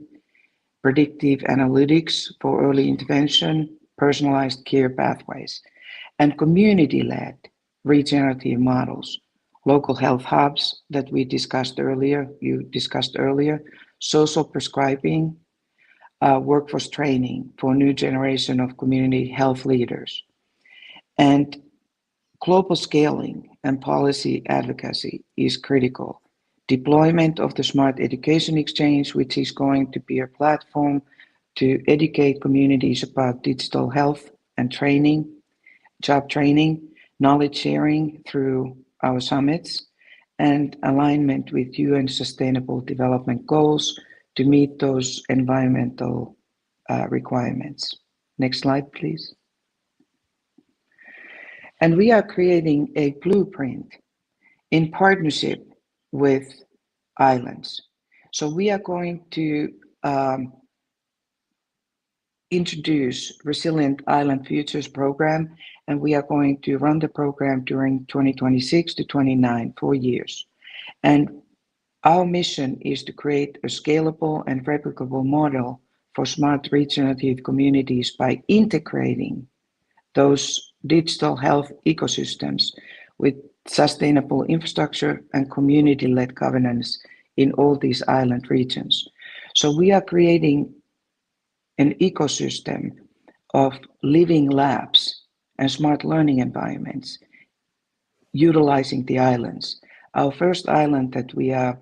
predictive analytics for early intervention, personalized care pathways, and community-led regenerative models, local health hubs that we discussed earlier, social prescribing, workforce training for new generation of community health leaders, and global scaling and policy advocacy is critical. Deployment of the Smart Education Exchange, which is going to be a platform to educate communities about digital health and training, job training, knowledge sharing through our summits, and alignment with UN Sustainable Development Goals to meet those environmental requirements. Next slide, please. And we are creating a blueprint in partnership with islands. So we are going to introduce Resilient Island Futures program, and we are going to run the program during 2026 to 29, 4 years. And our mission is to create a scalable and replicable model for smart regenerative communities by integrating those digital health ecosystems with sustainable infrastructure and community-led governance in all these island regions. So we are creating an ecosystem of living labs and smart learning environments utilizing the islands. Our first island that we are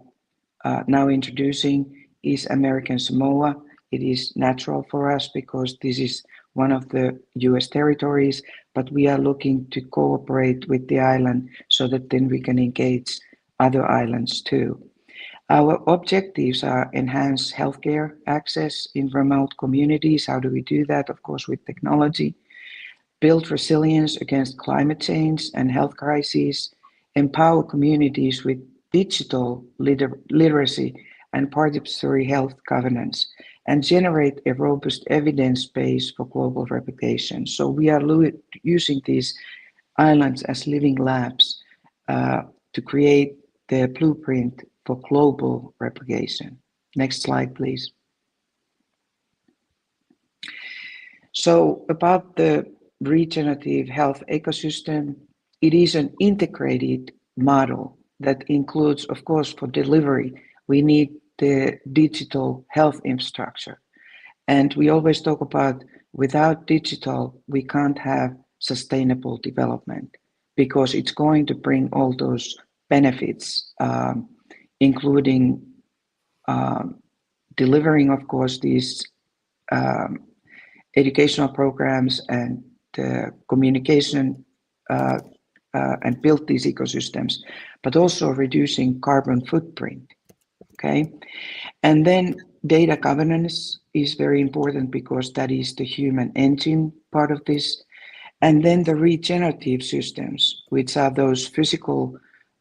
now introducing is American Samoa. It is natural for us because this is one of the US territories, but we are looking to cooperate with the island so that then we can engage other islands too. Our objectives are enhance healthcare access in remote communities. How do we do that? Of course, with technology. Build resilience against climate change and health crises. Empower communities with digital literacy and participatory health governance, and generate a robust evidence base for global replication. So we are using these islands as living labs to create the blueprint for global replication. Next slide, please. So about the regenerative health ecosystem, it is an integrated model that includes, of course, for delivery, we need the digital health infrastructure. And we always talk about without digital, we can't have sustainable development because it's going to bring all those benefits, including delivering, of course, these educational programs and communication and build these ecosystems, but also reducing carbon footprint, okay? And then data governance is very important because that is the human engine part of this. And then the regenerative systems, which are those physical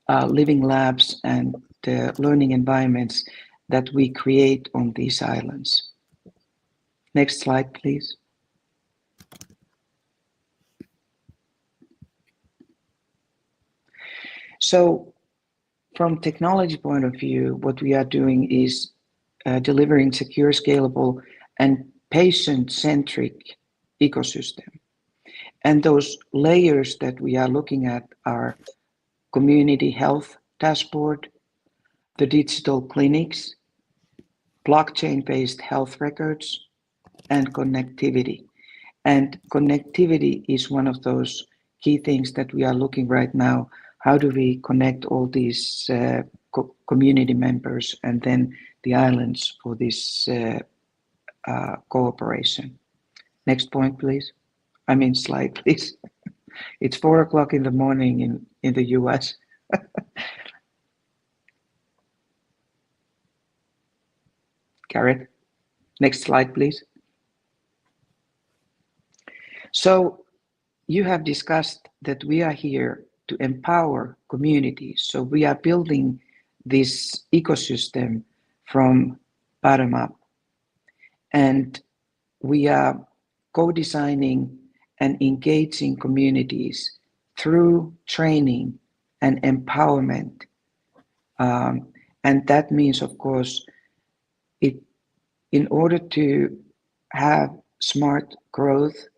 living labs and the learning environments that we create on these islands. Next slide, please. So from technology point of view, what we are doing is delivering secure, scalable, and patient-centric ecosystem. And those layers that we are looking at are community health dashboard, the digital clinics, blockchain-based health records, and connectivity. And connectivity is one of those key things that we are looking right now. How do we connect all these community members and then the islands for this cooperation? Next point, please. I mean, slide, please. It's 4 o'clock in the morning in the US. Gareth, next slide, please. So you have discussed that we are here to empower communities. So we are building this ecosystem from bottom up. And we are co-designing and engaging communities through training and empowerment. And that means, of course, in order to have smart growth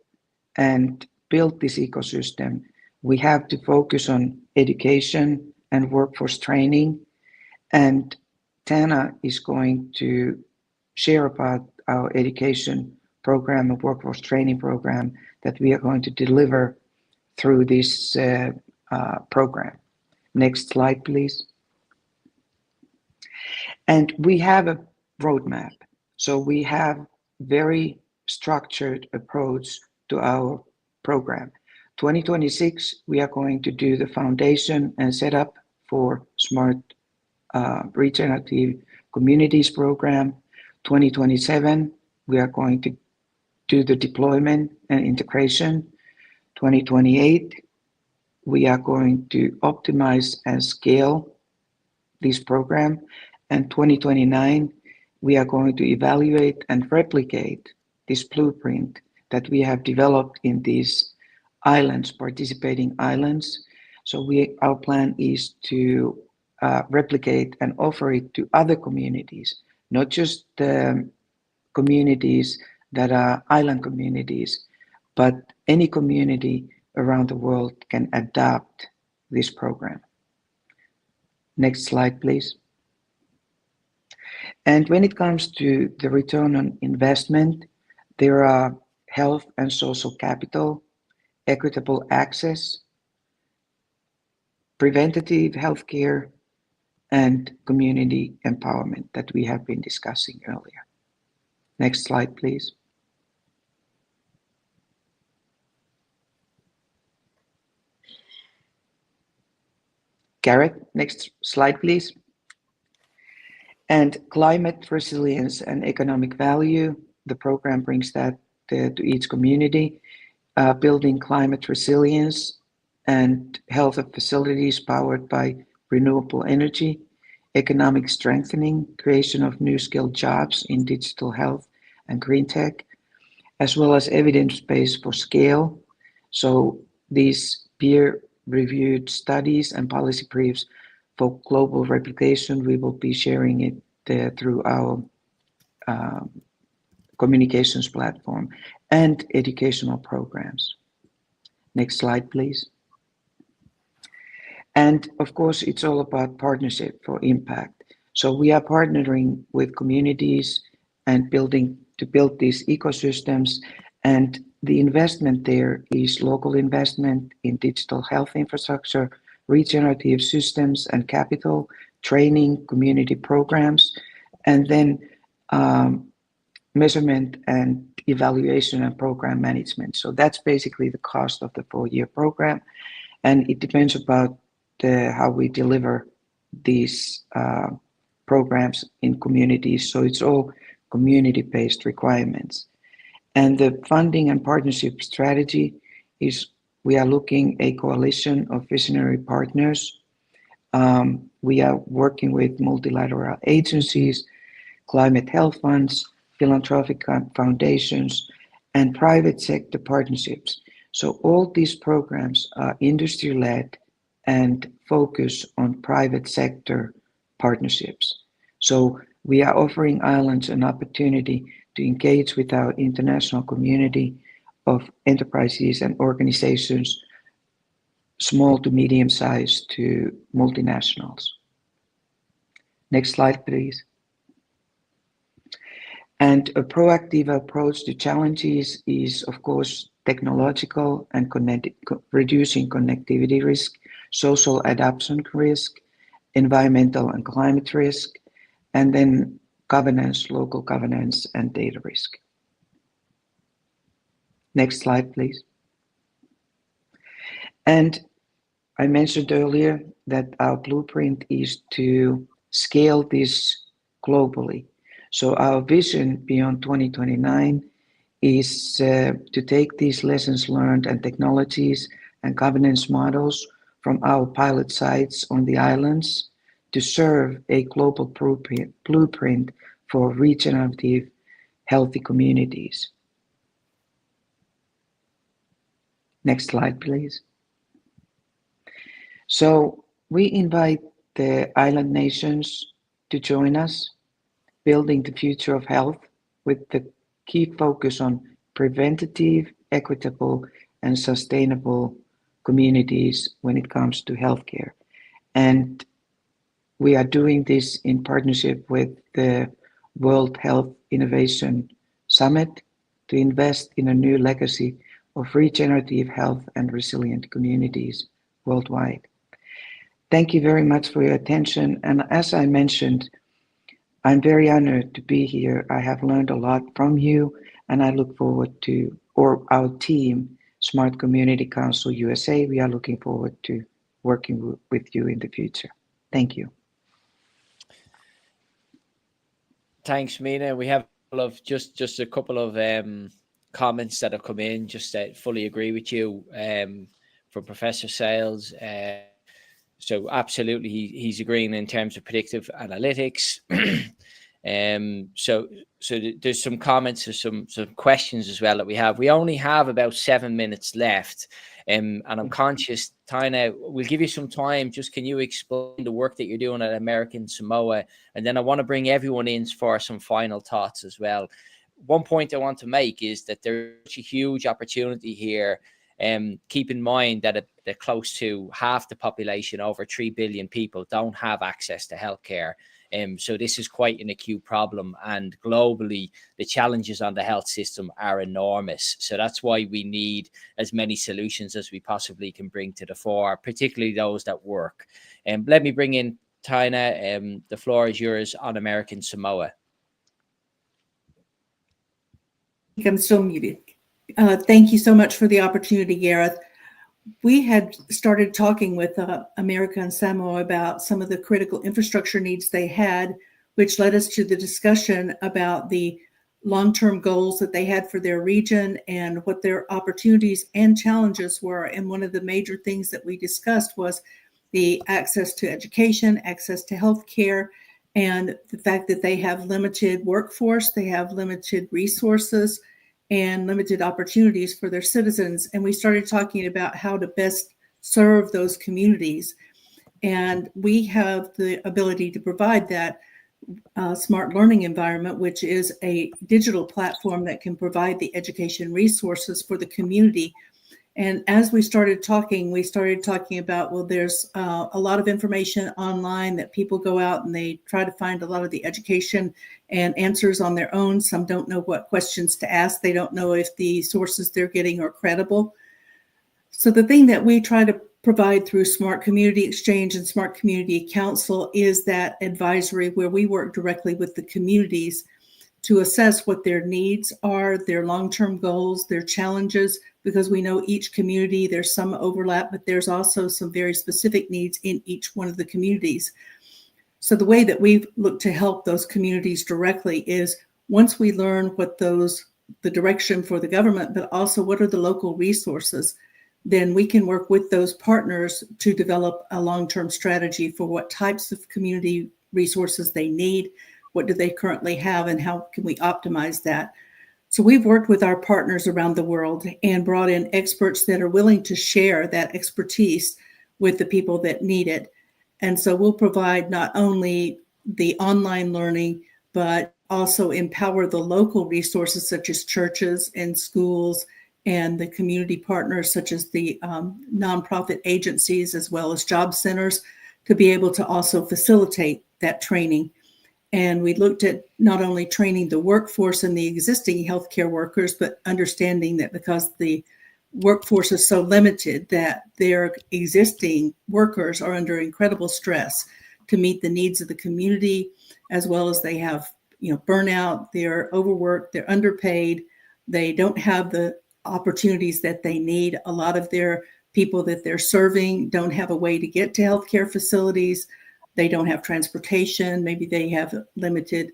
and build this ecosystem, we have to focus on education and workforce training. And Tahina is going to share about our education program and workforce training program that we are going to deliver through this program. Next slide, please. And we have a roadmap. So we have very structured approach to our program. 2026, we are going to do the foundation and setup for smart regenerative communities program. 2027, we are going to do the deployment and integration. 2028, we are going to optimize and scale this program. And 2029, we are going to evaluate and replicate this blueprint that we have developed in these islands, participating islands. So our plan is to replicate and offer it to other communities, not just the communities that are island communities, but any community around the world can adopt this program. Next slide, please. And when it comes to the return on investment, there are health and social capital, equitable access, preventative healthcare, and community empowerment that we have been discussing earlier. Next slide, please. Gareth, next slide, please. And climate resilience and economic value, the program brings that to each community, building climate resilience and health of facilities powered by renewable energy, economic strengthening, creation of new skilled jobs in digital health and green tech, as well as evidence base for scale. So these peer-reviewed studies and policy briefs For global replication, we will be sharing it through our communications platform and educational programs. Next slide, please. And of course, it's all about partnership for impact. So we are partnering with communities and build these ecosystems, and the investment there is local investment in digital health infrastructure, regenerative systems and capital, training, community programs, and then measurement and evaluation and program management. So that's basically the cost of the 4-year program, and it depends about how we deliver these programs in communities. So it's all community-based requirements. And the funding and partnership strategy is we are looking a coalition of visionary partners. We are working with multilateral agencies, climate health funds, philanthropic foundations, and private sector partnerships. So all these programs are industry-led and focus on private sector partnerships. So we are offering islands an opportunity to engage with our international community of enterprises and organizations, small to medium sized to multinationals. Next slide, please. And a proactive approach to challenges is, of course, technological and reducing connectivity risk, social adoption risk, environmental and climate risk, and then governance, local governance, and data risk. Next slide, please. And I mentioned earlier that our blueprint is to scale this globally. So our vision beyond 2029 is to take these lessons learned and technologies and governance models from our pilot sites on the islands to serve a global blueprint for regenerative, healthy communities. Next slide, please. So we invite the island nations to join us, building the future of health with the key focus on preventative, equitable, and sustainable communities when it comes to healthcare. And we are doing this in partnership with the World Health Innovation Summit to invest in a new legacy of regenerative health and resilient communities worldwide. Thank you very much for your attention. And as I mentioned, I'm very honored to be here. I have learned a lot from you, and I look forward to, or our team, Smart Community Council USA, we are looking forward to working with you in the future. Thank you. Thanks, Minna. We have just a couple of comments that have come in. Just fully agree with you from Professor Sales. So absolutely, he's agreeing in terms of predictive analytics. So there's some comments or some questions as well that we have. We only have about 7 minutes left, and I'm conscious, Tahina, we'll give you some time. Just can you explain the work that you're doing at American Samoa, and then I want to bring everyone in for some final thoughts as well. One point I want to make is that there's a huge opportunity here. Keep in mind that close to half the population, over 3 billion people, don't have access to healthcare. So this is quite an acute problem, and globally, the challenges on the health system are enormous. So that's why we need as many solutions as we possibly can bring to the fore, particularly those that work. Let me bring in Tahina. The floor is yours on American Samoa. I'm still muted. Thank you so much for the opportunity, Gareth. We had started talking with American Samoa about some of the critical infrastructure needs they had, which led us to the discussion about the long-term goals that they had for their region and what their opportunities and challenges were. And one of the major things that we discussed was the access to education, access to healthcare, and the fact that they have limited workforce, they have limited resources, and limited opportunities for their citizens. And we started talking about how to best serve those communities. And we have the ability to provide that smart learning environment, which is a digital platform that can provide the education resources for the community. And as we started talking about, well, there's a lot of information online that people go out and they try to find a lot of the education and answers on their own. Some don't know what questions to ask. They don't know if the sources they're getting are credible. So the thing that we try to provide through Smart Community Exchange and Smart Community Council is that advisory where we work directly with the communities to assess what their needs are, their long-term goals, their challenges, because we know each community, there's some overlap, but there's also some very specific needs in each one of the communities. So the way that we've looked to help those communities directly is once we learn what the direction for the government, but also what are the local resources, then we can work with those partners to develop a long-term strategy for what types of community resources they need, what do they currently have, and how can we optimize that. So we've worked with our partners around the world and brought in experts that are willing to share that expertise with the people that need it. And so we'll provide not only the online learning, but also empower the local resources such as churches and schools and the community partners such as the nonprofit agencies as well as job centers to be able to also facilitate that training. And we looked at not only training the workforce and the existing healthcare workers, but understanding that because the workforce is so limited that their existing workers are under incredible stress to meet the needs of the community, as well as they have, burnout, they're overworked, they're underpaid, they don't have the opportunities that they need. A lot of their people that they're serving don't have a way to get to healthcare facilities. They don't have transportation. Maybe they have limited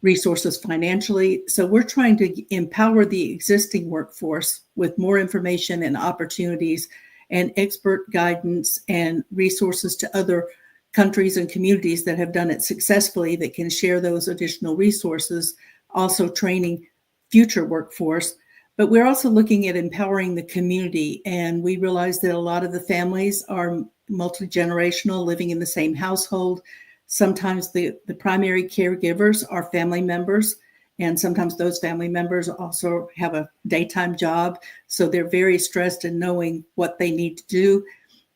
resources financially. So we're trying to empower the existing workforce with more information and opportunities and expert guidance and resources to other countries and communities that have done it successfully that can share those additional resources, also training future workforce. But we're also looking at empowering the community. And we realize that a lot of the families are multi-generational, living in the same household. Sometimes the primary caregivers are family members, and sometimes those family members also have a daytime job. So they're very stressed in knowing what they need to do.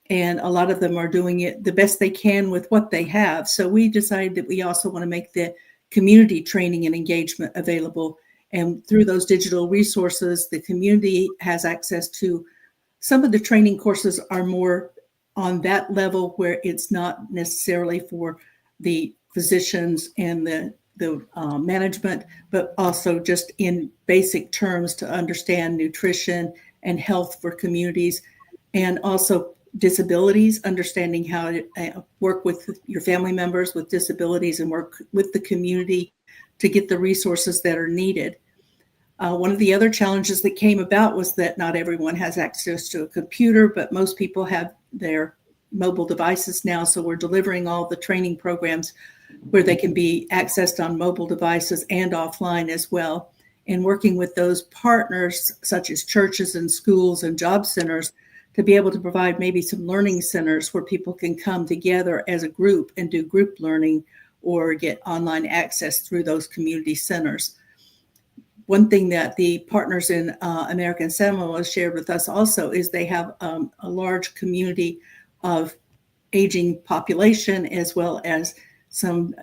And a lot of them are doing it the best they can with what they have. So we decided that we also want to make the community training and engagement available. And through those digital resources, the community has access to some of the training courses are more on that level where it's not necessarily for the physicians and the management, but also just in basic terms to understand nutrition and health for communities, and also disabilities, understanding how to work with your family members with disabilities and work with the community to get the resources that are needed. One of the other challenges that came about was that not everyone has access to a computer, but most people have their mobile devices now. So we're delivering all the training programs where they can be accessed on mobile devices and offline as well. And working with those partners, such as churches and schools and job centers, to be able to provide maybe some learning centers where people can come together as a group and do group learning or get online access through those community centers. One thing that the partners in American Samoa shared with us also is they have a large community of aging population, as well as some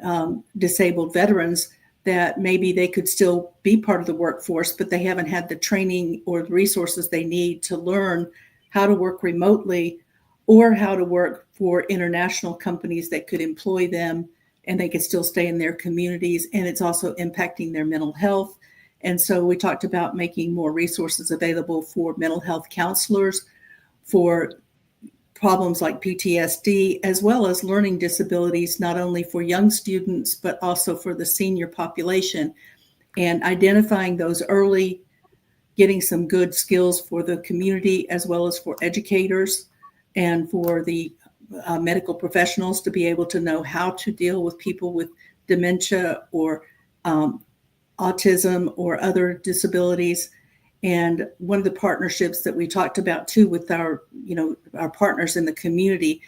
disabled veterans that maybe they could still be part of the workforce, but they haven't had the training or the resources they need to learn how to work remotely or how to work for international companies that could employ them and they could still stay in their communities. And it's also impacting their mental health. And so we talked about making more resources available for mental health counselors, for problems like PTSD, as well as learning disabilities, not only for young students, but also for the senior population, and identifying those early, getting some good skills for the community, as well as for educators and for the medical professionals to be able to know how to deal with people with dementia or autism or other disabilities. And one of the partnerships that we talked about too with our partners in the community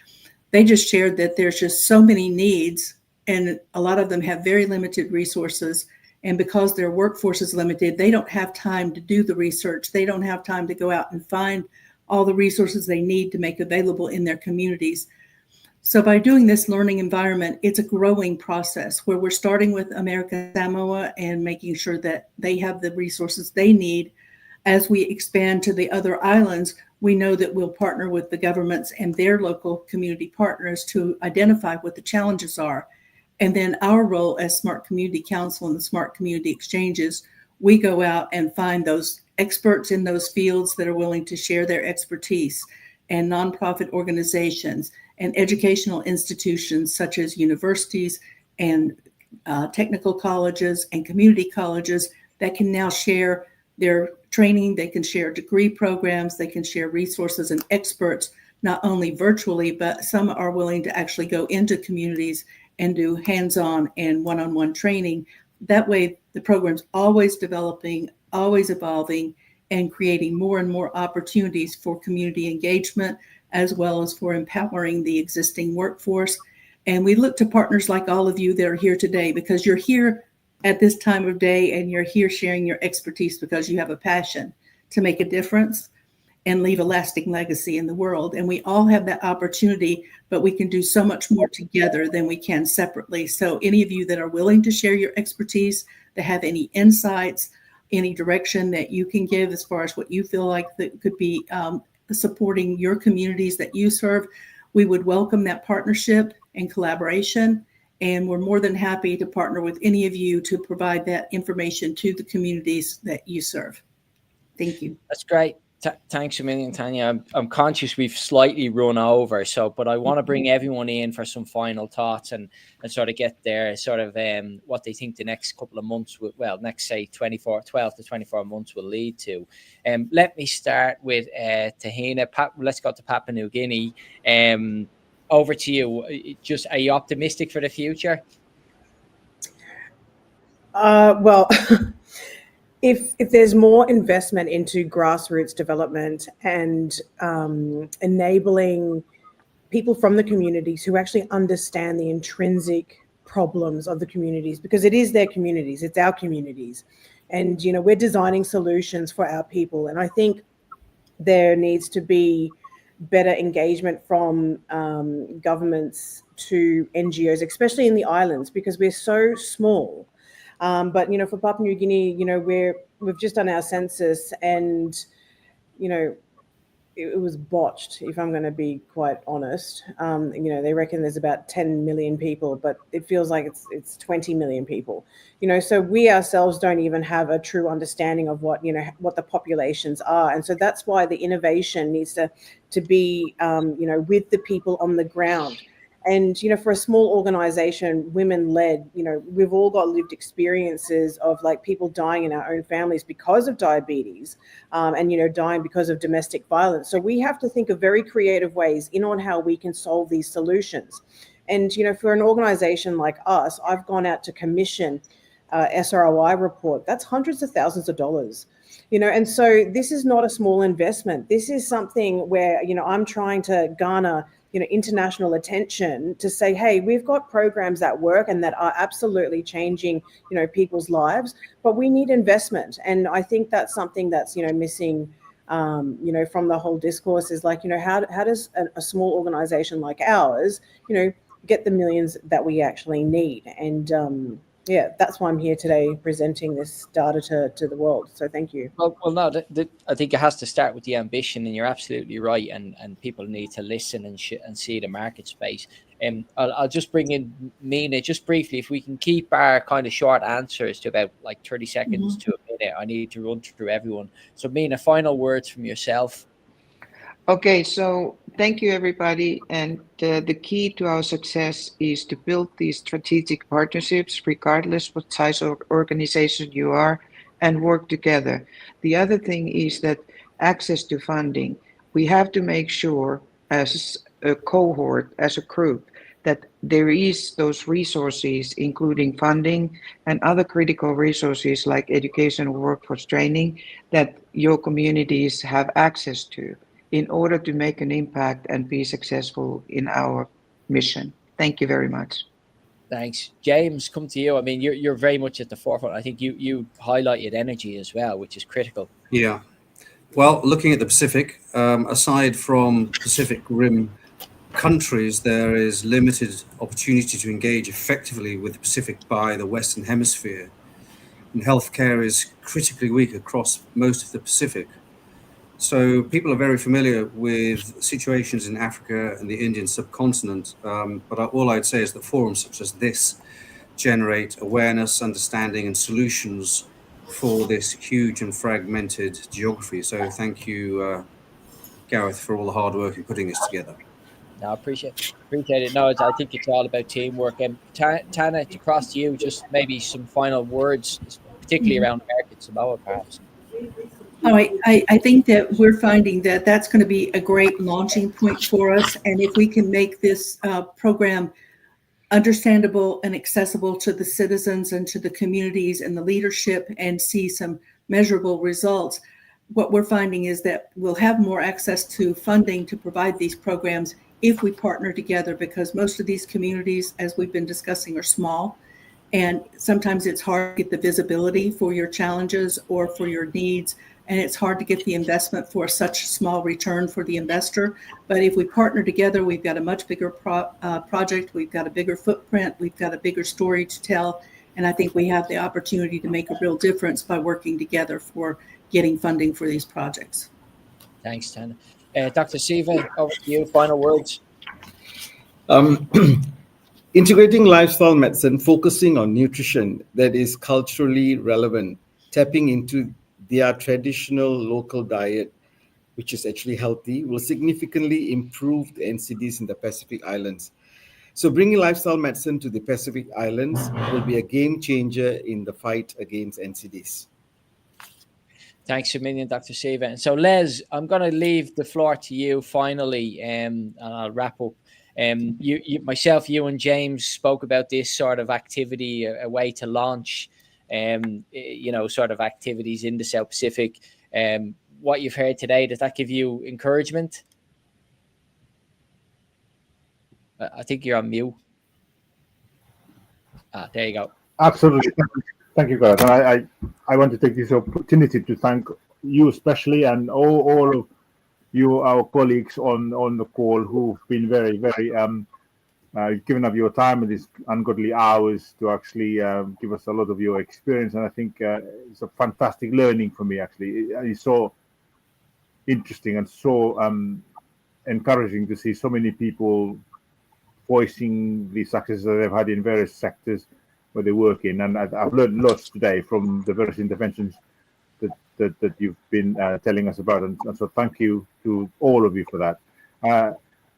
they just shared that there's just so many needs, and a lot of them have very limited resources. And because their workforce is limited, they don't have time to do the research. They don't have time to go out and find all the resources they need to make available in their communities. So by doing this learning environment, it's a growing process where we're starting with American Samoa and making sure that they have the resources they need. As we expand to the other islands, we know that we'll partner with the governments and their local community partners to identify what the challenges are. And then our role as Smart Community Council and the Smart Community Exchanges, we go out and find those experts in those fields that are willing to share their expertise, and nonprofit organizations and educational institutions such as universities and technical colleges and community colleges that can now share their training, they can share degree programs, they can share resources and experts, not only virtually, but some are willing to actually go into communities and do hands-on and one-on-one training. That way, the program's always developing, always evolving, and creating more and more opportunities for community engagement, as well as for empowering the existing workforce. And we look to partners like all of you that are here today, because you're here at this time of day and you're here sharing your expertise because you have a passion to make a difference and leave a lasting legacy in the world. And we all have that opportunity, but we can do so much more together than we can separately. So any of you that are willing to share your expertise, that have any insights, any direction that you can give as far as what you feel like that could be supporting your communities that you serve, we would welcome that partnership and collaboration. And we're more than happy to partner with any of you to provide that information to the communities that you serve. Thank you. That's great. Thanks a million, Tanya. I'm conscious we've slightly run over, but I want to bring everyone in for some final thoughts and sort of get their sort of what they think the next couple of months, next say 12 to 24 months will lead to. Let me start with Tahina. Let's go to Papua New Guinea. Over to you. Just, are you optimistic for the future? Well, if there's more investment into grassroots development and enabling people from the communities who actually understand the intrinsic problems of the communities, because it is their communities, it's our communities, and we're designing solutions for our people. And I think there needs to be better engagement from governments to NGOs, especially in the islands, because we're so small. But for Papua New Guinea, we've just done our census, and it was botched, if I'm going to be quite honest. They reckon there's about 10 million people, but it feels like it's 20 million people. So we ourselves don't even have a true understanding of what the populations are, and so that's why the innovation needs to be with the people on the ground. And, for a small organization, women-led, we've all got lived experiences of like people dying in our own families because of diabetes and, dying because of domestic violence. So we have to think of very creative ways on how we can solve these solutions. And, for an organization like us, I've gone out to commission SROI report. That's hundreds of thousands of dollars. And so this is not a small investment. This is something where, I'm trying to garner international attention to say, hey, we've got programs that work and that are absolutely changing, people's lives, but we need investment. And I think that's something that's, missing, from the whole discourse is like, how does a small organization like ours, get the millions that we actually need? And that's why I'm here today presenting this data to the world. So thank you. Well, no, I think it has to start with the ambition, and you're absolutely right. And people need to listen and see the market space. I'll just bring in Minna just briefly. If we can keep our kind of short answers to about like 30 seconds to a minute, I need to run through everyone. So Minna, final words from yourself. Okay, so thank you, everybody. And the key to our success is to build these strategic partnerships, regardless what size of organization you are, and work together. The other thing is that access to funding, we have to make sure as a cohort, as a group, that there is those resources, including funding and other critical resources like education or workforce training, that your communities have access to, in order to make an impact and be successful in our mission. Thank you very much. Thanks. James, come to you. I mean, you're very much at the forefront. I think you highlighted energy as well, which is critical. Yeah. Well, looking at the Pacific, aside from Pacific Rim countries, there is limited opportunity to engage effectively with the Pacific by the Western Hemisphere. And healthcare is critically weak across most of the Pacific. So people are very familiar with situations in Africa and the Indian subcontinent, but all I'd say is that forums such as this generate awareness, understanding, and solutions for this huge and fragmented geography. So thank you, Gareth, for all the hard work in putting this together. No, I appreciate it. No, I think it's all about teamwork. And Tana, across to you, just maybe some final words, particularly around American Samoa, perhaps. Oh, I think that we're finding that that's going to be a great launching point for us. And if we can make this program understandable and accessible to the citizens and to the communities and the leadership and see some measurable results, what we're finding is that we'll have more access to funding to provide these programs if we partner together, because most of these communities, as we've been discussing, are small. And sometimes it's hard to get the visibility for your challenges or for your needs. And it's hard to get the investment for such small return for the investor. But if we partner together, we've got a much bigger project. We've got a bigger footprint. We've got a bigger story to tell. And I think we have the opportunity to make a real difference by working together for getting funding for these projects. Thanks, Tana. Dr. Siva, over to you. Final words. Integrating lifestyle medicine, focusing on nutrition that is culturally relevant, tapping into their traditional local diet, which is actually healthy, will significantly improve the NCDs in the Pacific Islands. So bringing lifestyle medicine to the Pacific Islands will be a game changer in the fight against NCDs. Thanks a million, Dr. Siva. And so, Les, I'm going to leave the floor to you finally, and I'll wrap up. You and James spoke about this sort of activity, a way to launch, sort of activities in the South Pacific. What you've heard today, does that give you encouragement? I think you're on mute. There you go. Absolutely. Thank you, Gareth. And I want to take this opportunity to thank you especially, and all of you, our colleagues on the call, who've been very, very given up your time in these ungodly hours to actually give us a lot of your experience. And I think it's a fantastic learning for me, actually. It's so interesting and so encouraging to see so many people voicing the successes that they've had in various sectors where they work in. And I've learned lots today from the various interventions that you've been telling us about. And so thank you to all of you for that.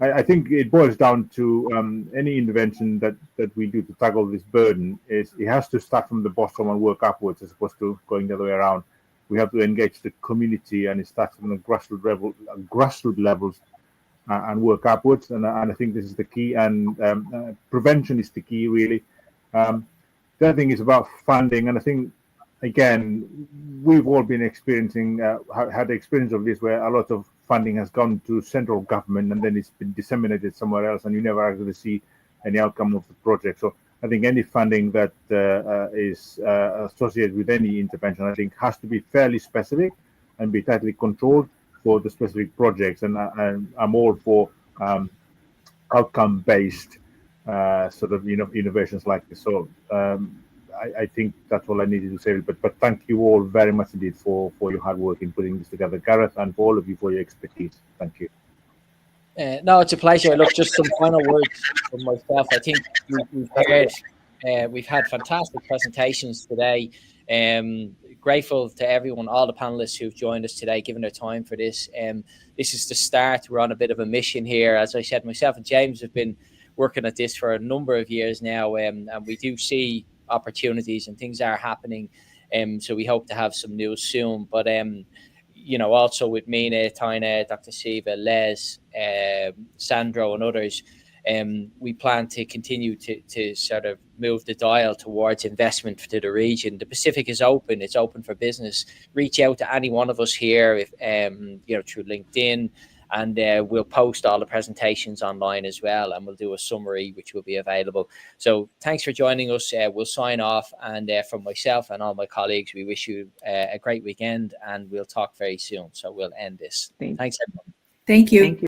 I think it boils down to any intervention that we do to tackle this burden is it has to start from the bottom and work upwards as opposed to going the other way around. We have to engage the community, and it starts from the grassroots levels and work upwards. And I think this is the key, and prevention is the key, really. The other thing is about funding, and I think, again, we've all been experiencing, had the experience of this, where a lot of funding has gone to central government and then it's been disseminated somewhere else, and you never actually see any outcome of the project. So I think any funding that is associated with any intervention, I think, has to be fairly specific and be tightly controlled for the specific projects. And I'm all for outcome-based sort of innovations like this. So I think that's all I needed to say. But thank you all very much indeed for your hard work in putting this together, Gareth, and for all of you for your expertise. Thank you. No, it's a pleasure. Look, just some final words from myself. I think we've had fantastic presentations today. Grateful to everyone, all the panelists who've joined us today, given their time for this. This is the start. We're on a bit of a mission here. As I said, myself and James have been working at this for a number of years now, and we do see opportunities and things are happening. So we hope to have some news soon. But also with Minna, Tahina, Dr. Siva, Les, Sandro, and others, we plan to continue to sort of move the dial towards investment to the region. The Pacific is open; it's open for business. Reach out to any one of us here, if through LinkedIn, and we'll post all the presentations online as well, and we'll do a summary which will be available. So thanks for joining us. We'll sign off, and from myself and all my colleagues, we wish you a great weekend, and we'll talk very soon. So we'll end this. Thanks everyone. Thank you. Thank you.